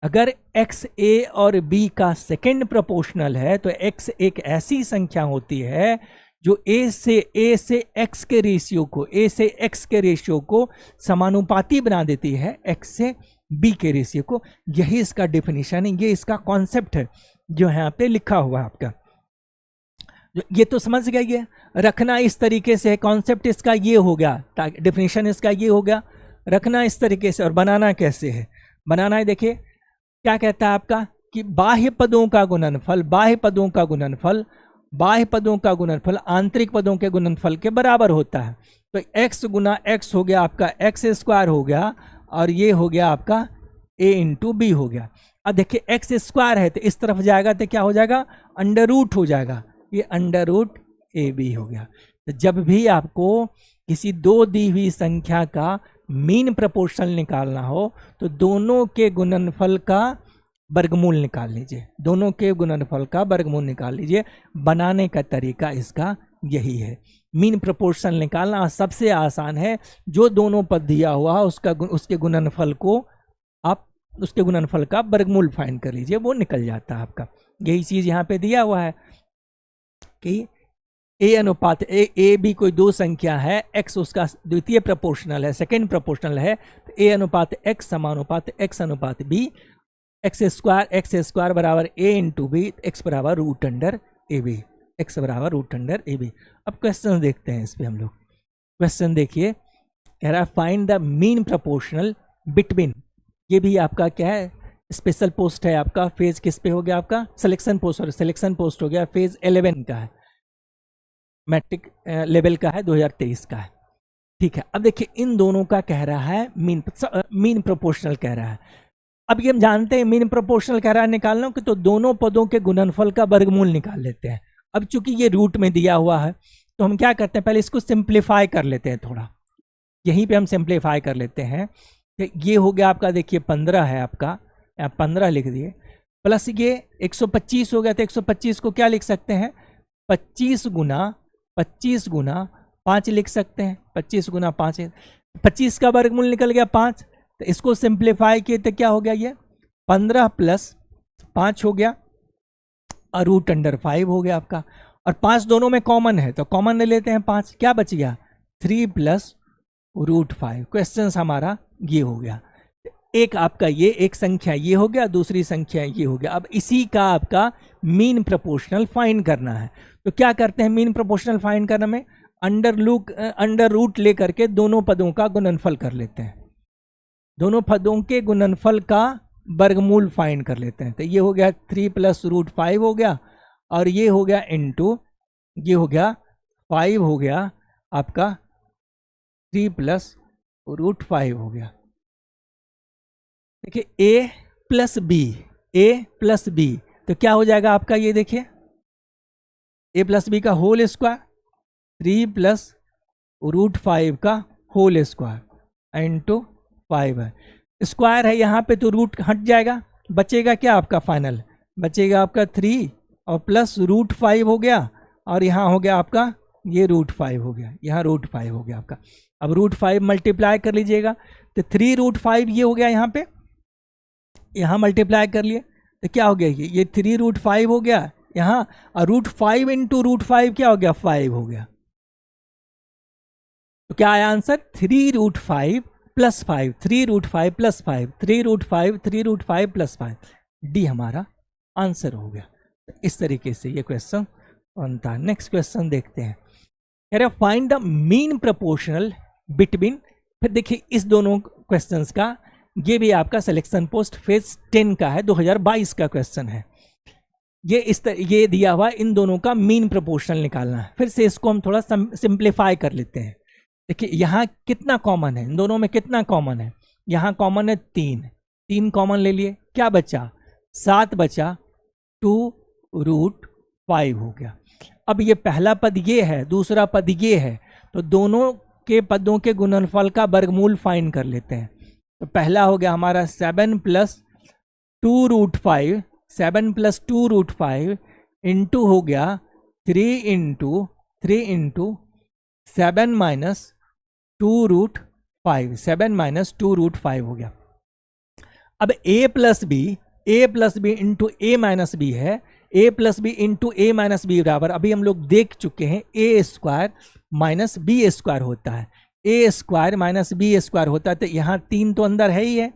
[SPEAKER 1] अगर x a और b का सेकेंड प्रोपोर्शनल है तो x एक ऐसी संख्या होती है जो a से x के रेशियो को, a से x के रेशियो को समानुपाती बना देती है x से b के रेशियो को। यही इसका डेफिनेशन है, ये इसका कॉन्सेप्ट है जो यहाँ पे लिखा हुआ है आपका। ये तो समझ गया, ये रखना इस तरीके से है, कॉन्सेप्ट इसका ये हो गया, डेफिनेशन इसका ये हो गया, रखना इस तरीके से। और बनाना कैसे है, बनाना है देखिए क्या कहता है आपका कि बाह्य पदों का गुणनफल, बाह्य पदों का गुणनफल, बाह्य पदों का गुणनफल आंतरिक पदों के गुणनफल के बराबर होता है। तो x गुना x हो गया आपका x² हो गया, और ये हो गया आपका a × b हो गया। अब देखिए x² है तो इस तरफ जाएगा तो क्या हो जाएगा, अंडर रूट हो जाएगा, ये √ab हो गया। तो जब भी आपको किसी दो दी हुई संख्या का मीन प्रोपोर्शनल निकालना हो तो दोनों के गुणनफल का वर्गमूल निकाल लीजिए, दोनों के गुणनफल का वर्गमूल निकाल लीजिए। बनाने का तरीका इसका यही है। मीन प्रोपोर्शनल निकालना सबसे आसान है, जो दोनों पद दिया हुआ है उसके गुणनफल को आप, उसके गुणनफल का वर्गमूल फाइंड कर लीजिए, वो निकल जाता है आपका। यही चीज यहाँ पे दिया हुआ है कि a अनुपात a b कोई दो संख्या है, x उसका द्वितीय प्रोपोर्शनल है, सेकेंड प्रोपोर्शनल है, तो a अनुपात x समानुपात x अनुपात b, x² बराबर a × b, x बराबर √ab, x बराबर √ab। अब क्वेश्चन देखते हैं इस पे हम लोग। क्वेश्चन देखिए, कह रहा है find the mean proportional between, ये भी आपका क्या है, स्पेशल पोस्ट है आपका। फेज किस पे हो गया आपका, सिलेक्शन पोस्ट, और सिलेक्शन पोस्ट हो गया फेज 11 का है, मैट्रिक लेवल का है, 2023 का है। ठीक है, अब देखिए इन दोनों का कह रहा है मीन प्रोपोर्शनल कह रहा है। अब ये हम जानते हैं मीन प्रोपोर्शनल कह रहा है निकालना कि, तो दोनों पदों के गुणनफल का वर्गमूल निकाल लेते हैं। अब चूंकि ये रूट में दिया हुआ है तो हम क्या करते हैं, पहले इसको सिंप्लीफाई कर लेते हैं थोड़ा, यहीं पे हम सिंप्लीफाई कर लेते हैं। ये हो गया आपका, देखिए 15 है आपका, 15 लिख दिए, प्लस ये 125 हो गया, तो 125 को क्या लिख सकते हैं, 25 गुना 5 लिख सकते हैं, 25 गुना 5, 25 का वर्गमूल निकल गया 5। तो इसको सिंप्लीफाई किए तो क्या हो गया, ये 15 + 5 हो गया, और √5 हो गया आपका। और 5 दोनों में कॉमन है तो कॉमन ले लेते हैं 5, क्या बच गया 3 + √5। क्वेश्चन हमारा ये हो गया। एक आपका ये एक संख्या ये हो गया, दूसरी संख्या ये हो गया। अब इसी का आपका मीन प्रोपोर्शनल फाइंड करना है, तो क्या करते हैं मीन प्रोपोर्शनल फाइंड करने में, अंडर रूट लेकर के दोनों पदों का गुणनफल कर लेते हैं, दोनों पदों के गुणनफल का वर्गमूल फाइंड कर लेते हैं। तो ये हो गया 3 + √5 हो गया, और ये हो गया इनटू ये हो गया 5 हो गया आपका 3 + √5 हो गया। देखिए a + b, तो क्या हो जाएगा आपका, ये देखिए a + b का होल स्क्वायर 3 + √5 का होल स्क्वायर इनटू 5 है, स्क्वायर है यहाँ पे तो रूट हट जाएगा, बचेगा क्या आपका फाइनल, बचेगा आपका 3 और प्लस √5 हो गया, और यहाँ हो गया आपका ये √5 हो गया, यहाँ √5 हो गया आपका। अब √5 मल्टीप्लाई कर लीजिएगा, तो 3 √5 ये हो गया, यहाँ पे यहाँ मल्टीप्लाई कर लिए तो क्या हो गया, ये 3 √5 हो गया यहाँ, और √5 इंटू √5 क्या हो गया, 5 हो गया। तो क्या आया आंसर, 3 √5 + 5, 3 √5 + 5, 3 √5, 3 √5 + 5, डी हमारा आंसर हो गया। तो इस तरीके से ये क्वेश्चन बनता है। नेक्स्ट क्वेश्चन देखते हैं, कह रहे find the mean proportional between, फिर देखिए इस दोनों क्वेश्चंस का, ये भी आपका सिलेक्शन पोस्ट फेज 10 का है, 2022 का क्वेश्चन है। ये दिया हुआ इन दोनों का मीन प्रोपोर्शनल निकालना है। फिर से इसको हम थोड़ा सिंप्लीफाई कर लेते हैं। देखिए यहाँ कितना कॉमन है, इन दोनों में कितना कॉमन है, यहाँ कॉमन है 3 कॉमन ले लिए, क्या बचा 7 बचा, 2 √5 हो गया। अब ये पहला पद ये है, दूसरा पद ये है, तो दोनों के पदों के गुणनफल का वर्गमूल फाइंड कर लेते हैं। तो पहला हो गया हमारा 7 + 2 √5, 7 + 2 √5 इंटू हो गया 3 इंटू 7 - 2 √5, 7 - 2 √5 हो गया। अब a + b into a - b है, a + b into a - b बराबर, अभी हम लोग देख चुके हैं a² - b² होता है, a² - b² होता है। तो यहाँ 3 तो अंदर है ही है,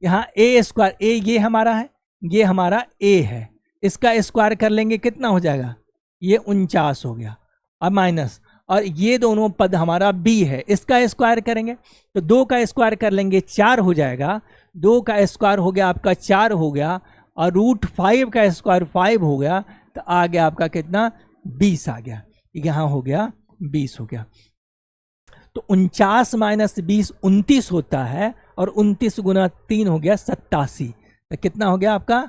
[SPEAKER 1] यहाँ a², a ये हमारा है, ये हमारा a है, इसका स्क्वायर कर लेंगे कितना हो जाएगा, ये 49 हो गया। अब माइनस, और ये दोनों पद हमारा b है, इसका स्क्वायर करेंगे तो 2 का स्क्वायर कर लेंगे 4 हो जाएगा, 2 का स्क्वायर हो गया आपका 4 हो गया, और √5 का स्क्वायर 5 हो गया, तो आ गया आपका कितना 20 आ गया, यहाँ हो गया 20 हो गया। तो 49 - 20 29 होता है, और 29 × 3 हो गया 87, तो कितना हो गया आपका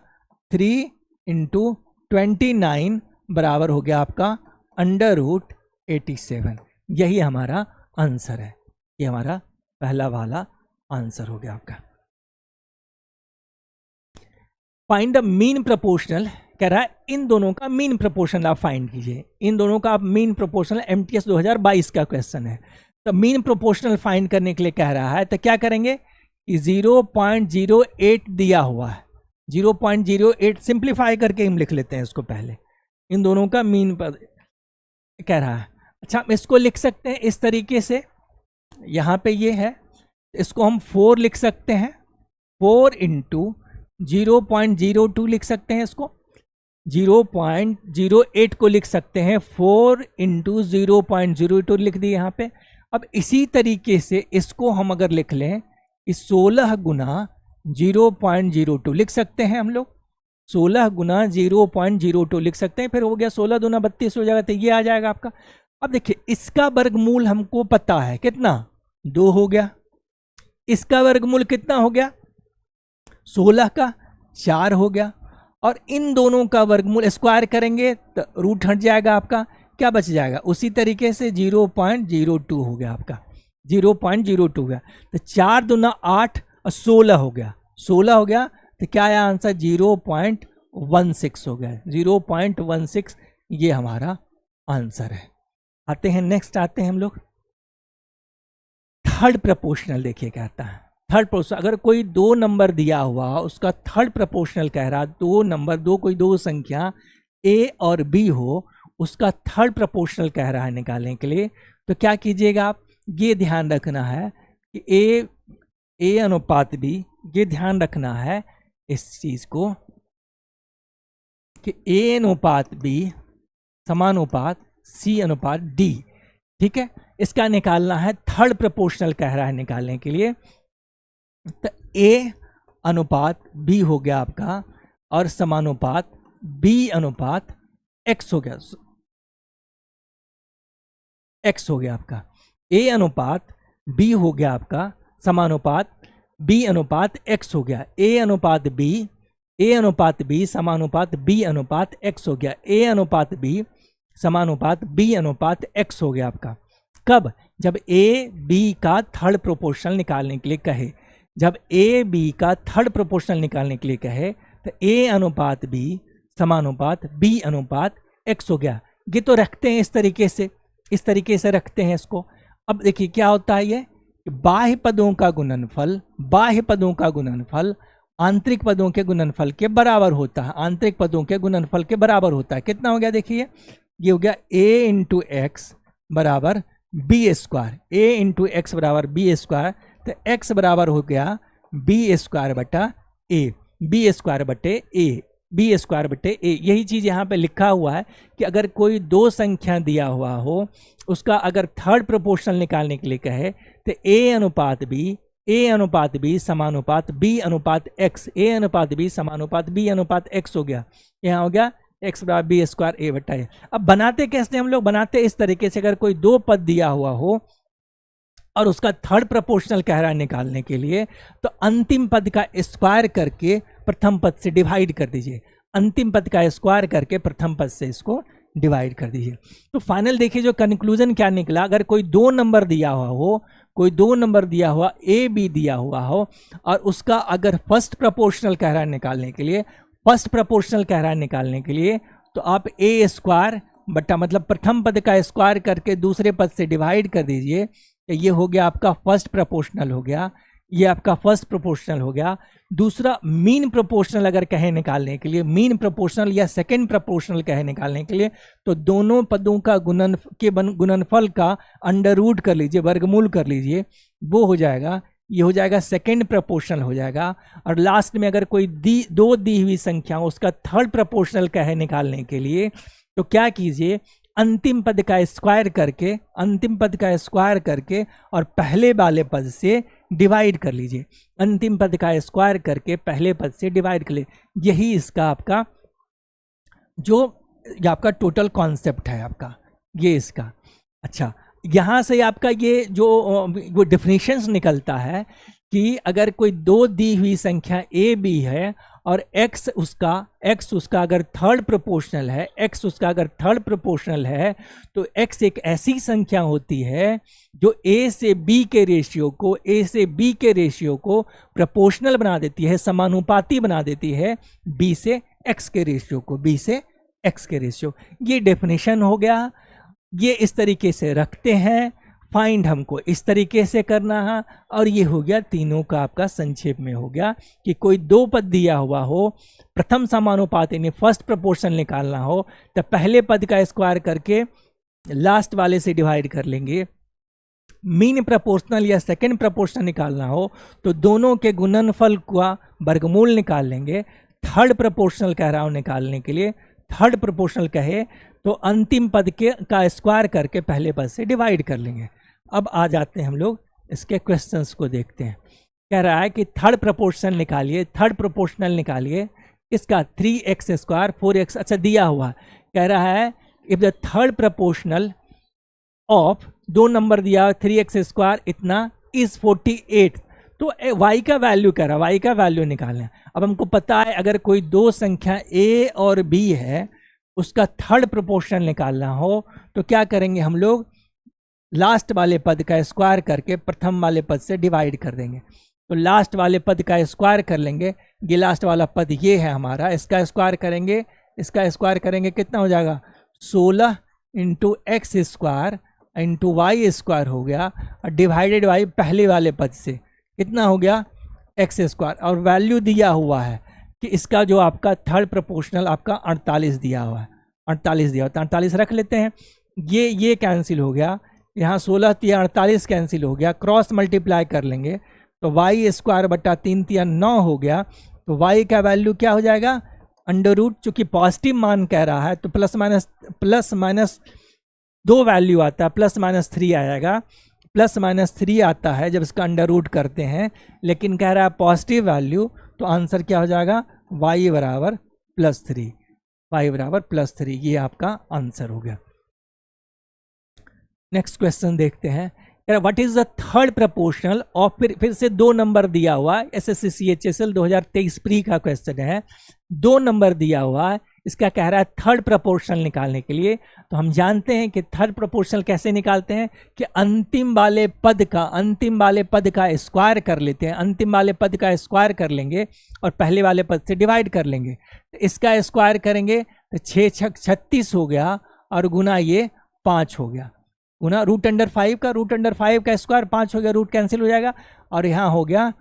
[SPEAKER 1] 3 × 29 बराबर हो गया आपका √87। यही हमारा आंसर है, ये हमारा पहला वाला आंसर हो गया आपका। फाइंड द मीन प्रोपोर्शनल, कह रहा है इन दोनों का मीन प्रोपोर्शनल आप फाइंड कीजिए, इन दोनों का आप मीन प्रोपोर्शनल, MTS 2022 का क्वेश्चन है। तो मीन प्रोपोर्शनल फाइंड करने के लिए कह रहा है, तो क्या करेंगे कि 0.08 दिया हुआ है, 0.08 सिंप्लीफाई करके हम लिख लेते हैं इसको पहले, इन दोनों का मीन कह रहा है। अच्छा, हम इसको लिख सकते हैं इस तरीके से, यहाँ पे ये है, इसको हम 4 लिख सकते हैं, 4 × 0.02 लिख सकते हैं, इसको 0.08 को लिख सकते हैं, 4 × 0.02 लिख दिए यहाँ पे। अब इसी तरीके से इसको हम अगर लिख लें कि 16 × 0.02 लिख सकते हैं हम लोग, 16 × 0.02 लिख सकते हैं, फिर हो गया 16 दूना 32 हो जाएगा, तो ये आ जाएगा आपका। अब देखिए इसका वर्गमूल हमको पता है कितना, 2 हो गया, इसका वर्गमूल कितना हो गया 16 का 4 हो गया, और इन दोनों का वर्गमूल स्क्वायर करेंगे तो रूट हट जाएगा आपका, क्या बच जाएगा, उसी तरीके से 0.02 हो गया आपका, 0.02 हो गया। तो 4 दूना 8 और 16 हो गया, 16 हो गया, तो क्या आया आंसर 0.16 हो गया, 0.16 ये हमारा आंसर है। आते हैं नेक्स्ट, आते हैं हम लोग थर्ड प्रोपोर्शनल। देखिए क्या आता है थर्ड प्रोपोर्शनल, अगर कोई 2 नंबर दिया हुआ उसका थर्ड प्रोपोर्शनल कह रहा, 2 नंबर, कोई 2 संख्या a और b हो, उसका थर्ड प्रोपोर्शनल कह रहा है निकालने के लिए, तो क्या कीजिएगा आप, ये ध्यान रखना है कि a अनुपात b, ये ध्यान रखना है इस चीज को कि a अनुपात b समानुपात c अनुपात d, ठीक है, इसका निकालना है, थर्ड प्रोपोर्शनल कह रहा है निकालने के लिए। तो A अनुपात B हो गया आपका, और समानुपात B अनुपात X हो गया, X हो गया आपका। A अनुपात B हो गया आपका, समानुपात B अनुपात X हो गया। A अनुपात B समानुपात B अनुपात X हो गया। A अनुपात B समानुपात B अनुपात X हो गया आपका। कब? जब A B का थर्ड प्रोपोर्शनल निकालने के लिए कहे। जब A B का थर्ड प्रोपोर्शनल निकालने के लिए कहे तो A अनुपात B समानुपात B अनुपात X हो गया। ये तो रखते हैं इस तरीके से रखते हैं इसको। अब देखिए क्या होता है, ये बाह्य पदों का गुणनफल आंतरिक पदों के गुणनफल के बराबर होता है। आंतरिक पदों के गुणनफल के बराबर होता है। कितना हो गया देखिए, ये हो गया A इंटू एक्स बराबर b square. A into x बराबर बी स्क्वायर, तो x बराबर हो गया बी स्क्वायर बटा ए, बी स्क्वायर बटे ए। यही चीज यहाँ पे लिखा हुआ है कि अगर कोई दो संख्या दिया हुआ हो, उसका अगर थर्ड प्रोपोर्शनल निकालने के लिए कहे तो A अनुपात B समानुपात B अनुपात X, A अनुपात B समानुपात B अनुपात X हो गया। यहाँ हो गया x बराबर बी स्क्वायर ए बटा ए। अब बनाते कैसे हम लोग? बनाते इस तरीके से, अगर कोई दो पद दिया हुआ हो और उसका थर्ड प्रोपोर्शनल कह रहा है निकालने के लिए, तो अंतिम पद का स्क्वायर करके प्रथम पद से डिवाइड कर दीजिए। अंतिम पद का स्क्वायर करके प्रथम पद से इसको डिवाइड कर दीजिए। तो फाइनल देखिए जो कंक्लूजन क्या निकला। अगर कोई दो नंबर दिया हुआ ए बी दिया हुआ हो, और उसका अगर फर्स्ट प्रोपोर्शनल कह रहा है निकालने के लिए, तो आप ए स्क्वायर बटा मतलब प्रथम पद का स्क्वायर करके दूसरे पद से डिवाइड कर दीजिए। ये हो गया आपका फर्स्ट प्रोपोर्शनल हो गया, ये आपका फर्स्ट प्रोपोर्शनल हो गया। दूसरा मीन प्रोपोर्शनल अगर कहे निकालने के लिए, मीन प्रोपोर्शनल या सेकंड प्रोपोर्शनल कहे निकालने के लिए, तो दोनों पदों का गुणनफल का अंडर रूट कर लीजिए, वर्गमूल कर लीजिए, वो हो जाएगा, ये हो जाएगा सेकंड प्रोपोर्शनल हो जाएगा। और लास्ट में अगर कोई दो दी हुई संख्या उसका थर्ड प्रोपोर्शनल कहे निकालने के लिए, तो क्या कीजिए, अंतिम पद का स्क्वायर करके और पहले वाले पद से डिवाइड कर लीजिए। अंतिम पद का स्क्वायर करके पहले पद से डिवाइड कर लीजिए। यही इसका आपका जो आपका टोटल कॉन्सेप्ट है आपका, ये इसका। अच्छा, यहाँ से आपका ये जो डेफिनेशंस निकलता है कि अगर कोई दो दी हुई संख्या ए बी है और x उसका अगर थर्ड प्रोपोर्शनल है, तो x एक ऐसी संख्या होती है जो a से b के रेशियो को प्रोपोर्शनल बना देती है, समानुपाती बना देती है b से x के रेशियो। ये डेफिनेशन हो गया। ये इस तरीके से रखते हैं, फाइंड हमको इस तरीके से करना है। और ये हो गया तीनों का आपका संक्षेप में हो गया कि कोई दो पद दिया हुआ हो, प्रथम समानुपात यानी फर्स्ट प्रोपोर्शन निकालना हो, तो पहले पद का स्क्वायर करके लास्ट वाले से डिवाइड कर लेंगे। मीन प्रोपोर्शनल या सेकंड प्रोपोर्शनल निकालना हो तो दोनों के गुणनफल का वर्गमूल निकाल लेंगे। थर्ड प्रोपोर्शनल कह रहा हूं निकालने के लिए, थर्ड प्रोपोर्शनल कहे तो अंतिम पद का स्क्वायर करके पहले पद से डिवाइड कर लेंगे। अब आ जाते हैं हम लोग इसके क्वेश्चंस को देखते हैं। कह रहा है कि थर्ड प्रोपोर्शनल निकालिए, इसका 3x स्क्वायर 4x, अच्छा दिया हुआ कह रहा है if the third proportional of दो नंबर दिया 3x स्क्वायर इतना इज 48, तो y का वैल्यू कह रहा है, y का वैल्यू निकालना है। अब हमको पता है अगर कोई दो संख्या a और b है, उसका थर्ड प्रोपोर्शनल निकालना हो तो क्या करेंगे हम लोग, लास्ट वाले पद का स्क्वायर करके प्रथम वाले पद से डिवाइड कर देंगे। तो लास्ट वाले पद का स्क्वायर कर लेंगे, ये लास्ट वाला पद ये है हमारा, इसका स्क्वायर करेंगे, कितना हो जाएगा 16 into x square into y square हो गया, और डिवाइडेड बाई पहले वाले पद से कितना हो गया एक्स स्क्वायर। और वैल्यू दिया हुआ है कि इसका जो आपका थर्ड प्रोपोर्शनल आपका 48 दिया हुआ है, 48 रख लेते हैं। ये कैंसिल हो गया, यहाँ 16 3 48 कैंसिल हो गया, क्रॉस मल्टीप्लाई कर लेंगे तो वाई स्क्वायर बटा 3 3 9 हो गया। तो वाई का वैल्यू क्या हो जाएगा अंडर रूट, चूंकि पॉजिटिव मान कह रहा है तो प्लस माइनस दो वैल्यू आता है, +-3 आएगा, +-3 आता है जब इसका अंडर रूट करते हैं, लेकिन कह रहा है पॉजिटिव वैल्यू, तो आंसर क्या हो जाएगा, y बराबर +3, y बराबर +3, ये आपका आंसर हो गया। नेक्स्ट क्वेश्चन देखते हैं, what is the third proportional of, फिर से 2 नंबर दिया हुआ है, SSC CHSL 2023 प्री का क्वेश्चन है, 2 नंबर दिया हुआ है, इसका कह रहा है थर्ड प्रोपोर्शनल निकालने के लिए। तो हम जानते हैं कि थर्ड प्रोपोर्शनल कैसे निकालते हैं कि अंतिम वाले पद का स्क्वायर कर लेते हैं, अंतिम वाले पद का स्क्वायर कर लेंगे और पहले वाले पद से डिवाइड कर लेंगे। तो इसका स्क्वायर करेंगे तो 6 छक 36 हो गया और गुना ये 5 हो गया, गुना √5 का स्क्वायर 5 हो गया, रूट कैंसिल हो जाएगा और यहाँ हो गया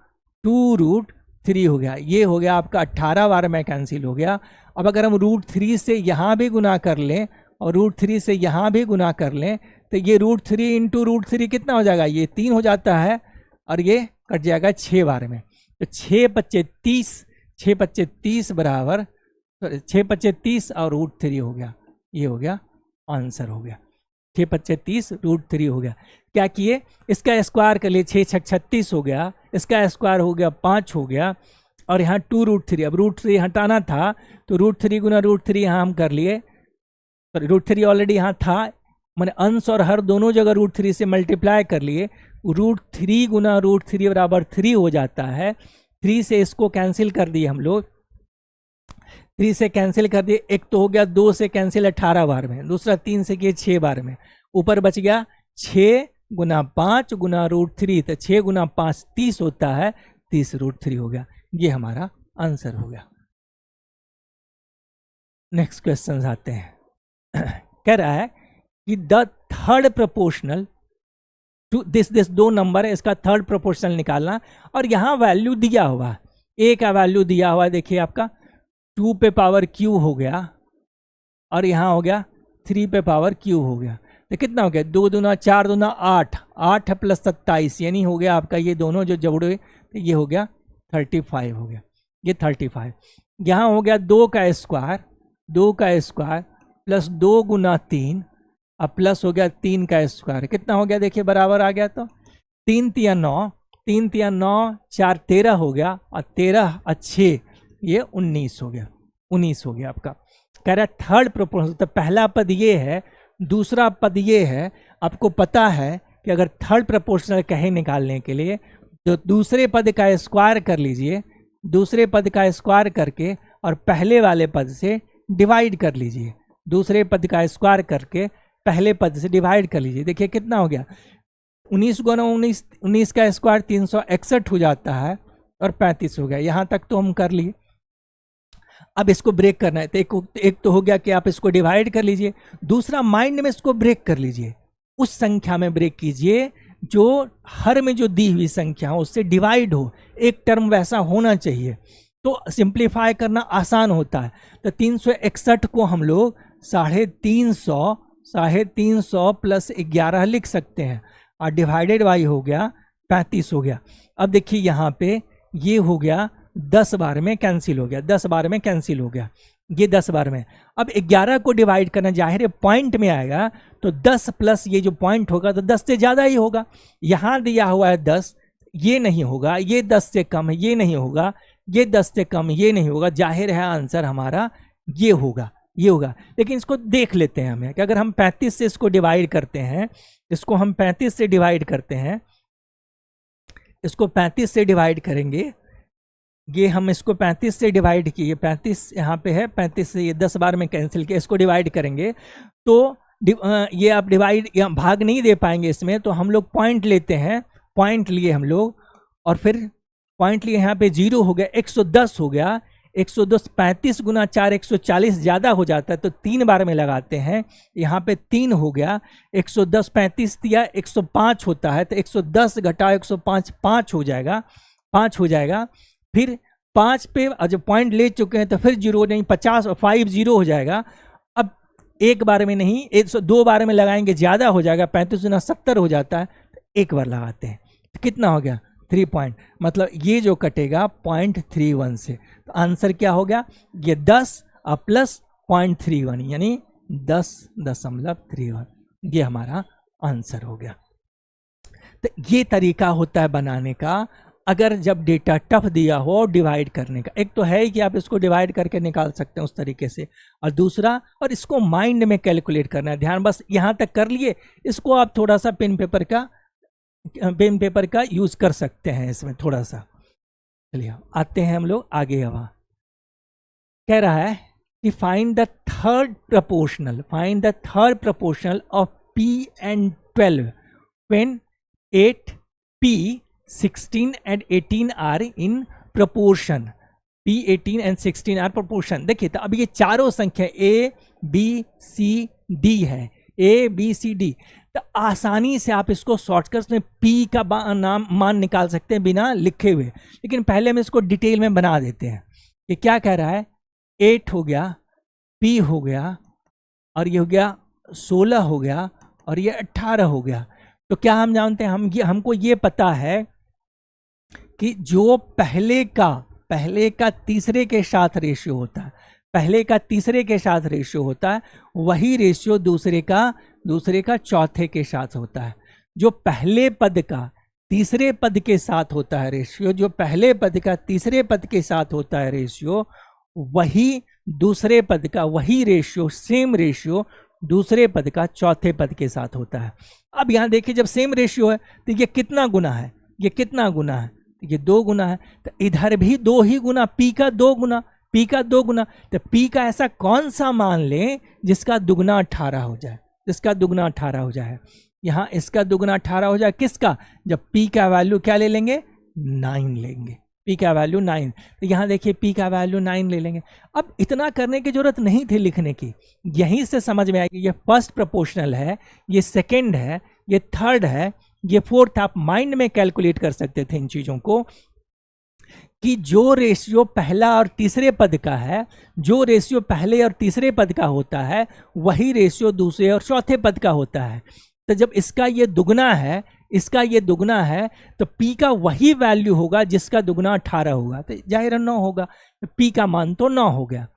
[SPEAKER 1] 2√3 हो गया, ये हो गया आपका 18 बार में कैंसिल हो गया। अब अगर हम √3 से यहाँ भी गुना कर लें और √3 से यहाँ भी गुना कर लें तो ये √3 इंटू √3 कितना हो जाएगा, ये 3 हो जाता है और ये कट जाएगा 6 बार में। तो 6×5 = 30 बराबर 6×5 और √3 हो गया, ये हो गया आंसर हो गया, 6×5 √3 हो गया। क्या किए, इसका स्क्वायर कर लिए, 6 छक 36 हो गया, इसका स्क्वायर हो गया 5 हो गया और यहाँ 2√3, अब √3 हटाना था तो √3 गुना √3 यहाँ हम कर लिए, √3 ऑलरेडी यहाँ था, मैंने अंश और हर दोनों जगह √3 से मल्टीप्लाई कर लिए, √3 गुना √3 बराबर 3 हो जाता है। 3 से इसको कैंसिल कर दिए हम लोग, 3 से कैंसिल कर दिए, एक तो हो गया 2 से कैंसिल 18 बार में, दूसरा 3 से किए 6 बार में, ऊपर बच गया 6 गुना 5 गुना √3, तो 6 गुना 5 30 होता है, 30 √3 हो गया, ये हमारा आंसर हो गया। नेक्स्ट क्वेश्चन आते हैं, कह रहा है कि the third proportional to this 2 number है, इसका थर्ड प्रोपोर्शनल निकालना, और यहाँ वैल्यू दिया हुआ है, a का वैल्यू दिया हुआ है, देखिए आपका 2 पे पावर q हो गया और यहाँ हो गया 3 पे पावर q हो गया, तो कितना हो गया, 2 दूना 4 दूना 8, 8 + 27 यानी हो गया आपका, ये दोनों जो जोड़े तो ये हो गया 35 हो गया, ये 35। यहाँ हो गया 2 का स्क्वायर प्लस 2 गुना 3 अब प्लस हो गया 3 का स्क्वायर, कितना हो गया देखिए बराबर आ गया, तो 3 तिया 9, 4 13 हो गया और 13 और 6 ये 19 हो गया, 19 हो गया आपका। कह रहा है थर्ड प्रोपोर्शनल, तो पहला पद ये है, दूसरा पद ये है। आपको पता है कि अगर थर्ड प्रोपोर्शनल कहे निकालने के लिए तो दूसरे पद का स्क्वायर कर लीजिए, दूसरे पद का स्क्वायर करके और पहले वाले पद से डिवाइड कर लीजिए, दूसरे पद का स्क्वायर करके पहले पद से डिवाइड कर लीजिए, देखिए कितना हो गया, 19 गुना 19, 19 का स्क्वायर 361 हो जाता है और 35 हो गया, यहाँ तक तो हम कर लिए। अब इसको ब्रेक करना है, तो एक तो हो गया कि आप इसको डिवाइड कर लीजिए, दूसरा माइंड में इसको ब्रेक कर लीजिए, उस संख्या में ब्रेक कीजिए जो हर में जो दी हुई संख्या हो उससे डिवाइड हो, एक टर्म वैसा होना चाहिए, तो सिंप्लीफाई करना आसान होता है। तो 361 को हम लोग 350 प्लस 11 लिख सकते हैं और डिवाइडेड बाई हो गया 35 हो गया। अब देखिए यहाँ पे ये हो गया 10 बार में कैंसिल हो गया, 10 बार में कैंसिल हो गया, ये 10 बार में। अब 11 को डिवाइड करना जाहिर है पॉइंट में आएगा, तो 10 प्लस ये जो पॉइंट होगा तो 10 से ज़्यादा ही होगा। यहाँ दिया हुआ है 10, ये नहीं होगा, ये 10 से कम है, ये नहीं होगा, ये 10 से कम, ये नहीं होगा, जाहिर है आंसर हमारा ये होगा, ये होगा। लेकिन इसको देख लेते हैं हमें कि अगर हम 35 से इसको डिवाइड करते हैं, इसको हम 35 से डिवाइड करते हैं, इसको 35 से डिवाइड करेंगे, ये हम इसको 35 से डिवाइड किए, 35 यहाँ पे है, 35 से ये 10 बार में कैंसिल किया, इसको डिवाइड करेंगे तो ये आप डिवाइड या भाग नहीं दे पाएंगे इसमें, तो हम लोग पॉइंट लेते हैं, पॉइंट लिए हम लोग और फिर पॉइंट लिए, यहाँ पे 0 हो गया, 110 हो गया, 110 35 गुना 4 140 ज़्यादा हो जाता है, तो 3 बार में लगाते हैं, यहाँ पे 3 हो गया, 110 35 दिया 105 होता है, तो 110 घटा 105 5 हो जाएगा, 5 हो जाएगा। फिर 5 पे जब पॉइंट ले चुके हैं तो फिर 0 नहीं, 50 और 5 0 हो जाएगा। अब एक बार में नहीं, 102 बार में लगाएंगे ज़्यादा हो जाएगा, 35 गुना 70 हो जाता है, तो एक बार लगाते हैं, तो कितना हो गया 3 पॉइंट, मतलब ये जो कटेगा 0.31 से, तो आंसर क्या हो गया, ये 10 और प्लस 0.31 यानी 10.31, ये हमारा आंसर हो गया। तो ये तरीका होता है बनाने का, अगर जब डेटा टफ दिया हो और डिवाइड करने का। एक तो है कि आप इसको डिवाइड करके निकाल सकते हैं उस तरीके से, और दूसरा और इसको माइंड में कैलकुलेट करना है। ध्यान बस यहाँ तक कर लिए, इसको आप थोड़ा सा पेन पेपर का यूज कर सकते हैं इसमें थोड़ा सा। चलिए आते हैं हम लोग आगे। अब कह रहा है कि find the third proportional of P and 12 when 8, P, 16 and 18 are in proportion. P, 18 and 16 are proportion. देखिए तो अब ये चारों संख्या A, B, C, D है, A, B, C, D। तो आसानी से आप इसको शॉर्टकट में P का मान निकाल सकते हैं बिना लिखे हुए, लेकिन पहले हम इसको डिटेल में बना देते हैं। ये क्या कह रहा है, 8 हो गया, P हो गया, और ये हो गया 16 हो गया, और ये 18 हो गया। तो क्या हम जानते हैं, हमको ये पता है कि जो पहले का तीसरे के साथ रेशियो होता है, पहले का तीसरे के साथ रेशियो होता है, वही रेशियो दूसरे का चौथे के साथ होता है। जो पहले पद का तीसरे पद के साथ होता है रेशियो, जो पहले पद का तीसरे पद के साथ होता है रेशियो, वही दूसरे पद का वही रेशियो, सेम रेशियो दूसरे पद का चौथे पद के साथ होता है। अब यहाँ देखिए, जब सेम रेशियो है तो ये कितना गुना है, ये कितना गुना है, ये 2 गुना है। तो इधर भी 2 ही गुना, P का 2 गुना, P का 2 गुना। तो P का ऐसा कौन सा मान लें जिसका दुगना 18 हो जाए, जिसका दुगना 18 हो जाए। यहाँ इसका दुगना 18 हो जाए, किसका, जब P का वैल्यू क्या ले लेंगे, 9 लेंगे, P का वैल्यू 9। तो यहाँ देखिए P का वैल्यू 9 ले लेंगे। अब इतना करने की जरूरत नहीं थी लिखने की, यहीं से समझ में आएगी। ये फर्स्ट प्रोपोर्शनल है, ये सेकंड है, ये थर्ड है, ये फोर्थ। आप माइंड में कैलकुलेट कर सकते थे इन चीजों को, कि जो रेशियो पहला और तीसरे पद का है, जो रेशियो पहले और तीसरे पद का होता है, वही रेशियो दूसरे और चौथे पद का होता है। तो जब इसका ये दुगना है, इसका ये दुगना है, तो P का वही वैल्यू होगा जिसका दुगना 18 होगा, तो जाहिर 9 होगा। तो P का मान तो 9 हो गया,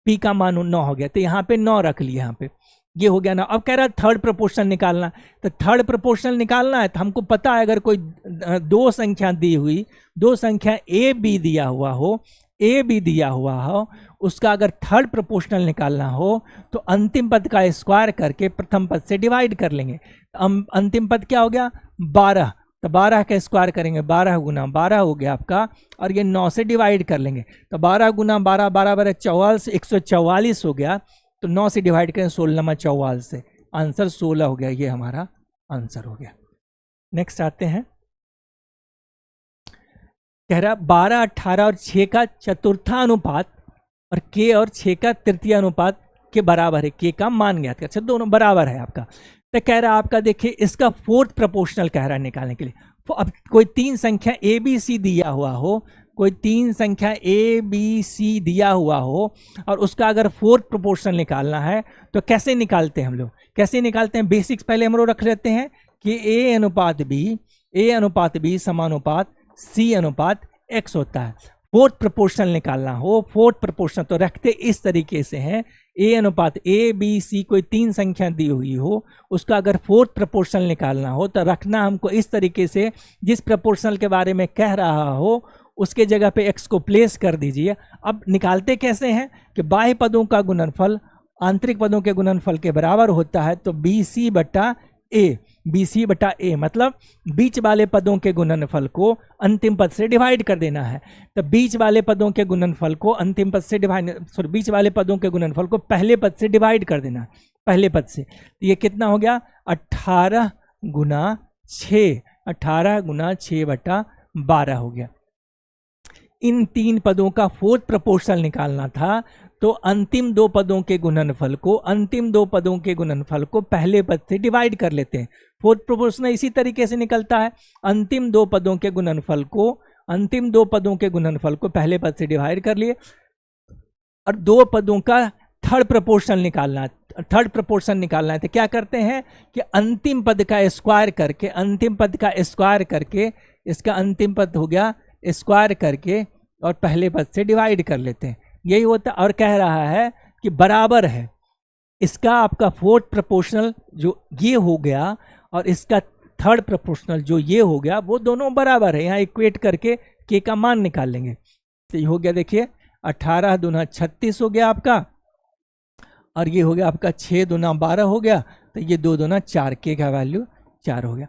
[SPEAKER 1] P का मान 9 हो गया। तो यहाँ पे 9 रख लिया, यहाँ पे ये हो गया ना। अब कह रहा है थर्ड प्रोपोर्शनल निकालना, तो थर्ड प्रोपोर्शनल निकालना है तो हमको पता है, अगर कोई 2 संख्या दी हुई, 2 संख्या A B दिया हुआ हो, A B दिया हुआ हो, उसका अगर थर्ड प्रोपोर्शनल निकालना हो तो अंतिम पद का स्क्वायर करके प्रथम पद से डिवाइड कर लेंगे। अंतिम पद क्या हो गया, 12। तो 12 का स्क्वायर करेंगे, 12 गुना 12 हो गया आपका, और ये 9 से डिवाइड कर लेंगे। तो 12 गुना 12, 12 12 44, 144 हो गया। तो 9 से डिवाइड करें 16 में 44 से, आंसर 16 हो गया। ये हमारा आंसर हो गया। नेक्स्ट आते हैं, कह रहा 12, 18 और 6 का चतुर्था अनुपात और K और 6 का तृतीय अनुपात के बराबर है। K का मान ज्ञात कर, अच्छा दोनों बराबर है आपका। तो कह रहा आपका देखिए, इसका फोर्थ प्रोपोर्शनल कह रहा है निकालने के लिए। अब कोई 3 संख्या A B C दिया हुआ हो, कोई 3 संख्या A B C दिया हुआ हो, और उसका अगर फोर्थ प्रोपोर्शनल निकालना है तो कैसे निकालते हैं हम लोग, कैसे निकालते हैं। बेसिक्स पहले हम लोग रख लेते हैं कि A अनुपात B समानुपात C अनुपात X होता है। फोर्थ प्रोपोर्शनल निकालना हो, फोर्थ प्रोपोर्शनल तो रखते इस तरीके से हैं, A अनुपात A B C, कोई 3 संख्या दी हुई हो, उसका अगर फोर्थ प्रोपोर्शनल निकालना हो तो रखना हमको इस तरीके से, जिस प्रोपोर्शनल के बारे में कह रहा हो उसके जगह पे X को प्लेस कर दीजिए। अब निकालते कैसे हैं कि बाह्य पदों का गुणनफल आंतरिक पदों के गुणनफल के बराबर होता है। तो BC बटा A, मतलब बीच वाले पदों के गुणनफल को अंतिम पद से डिवाइड कर देना है। तो बीच वाले पदों के गुणनफल को अंतिम पद से बीच वाले पदों के गुणनफल को पहले पद से डिवाइड कर देना है, पहले पद से। तो ये कितना हो गया, 18 गुना 6 बटा 12 हो गया। इन 3 पदों का फोर्थ प्रोपोर्शनल निकालना था, तो अंतिम 2 पदों के गुणनफल को पहले पद से डिवाइड कर लेते हैं। फोर्थ प्रोपोर्शनल इसी तरीके से निकलता है, अंतिम 2 पदों के गुणनफल को पहले पद से डिवाइड कर लिए, और 2 पदों का थर्ड प्रोपोर्शनल निकालना है। तो क्या करते हैं कि अंतिम पद का स्क्वायर करके इसका अंतिम पद हो गया स्क्वायर करके और पहले पद से डिवाइड कर लेते हैं, यही होता। और कह रहा है कि बराबर है, इसका आपका फोर्थ प्रोपोर्शनल जो ये हो गया और इसका थर्ड प्रोपोर्शनल जो ये हो गया, वो दोनों बराबर है। यहाँ इक्वेट करके के का मान निकाल लेंगे। तो ये हो गया, देखिए 18 दूना 36 हो गया आपका, और ये हो गया आपका 6 दूना 12 हो गया, तो ये 2 दूना 4, के का वैल्यू 4 हो गया।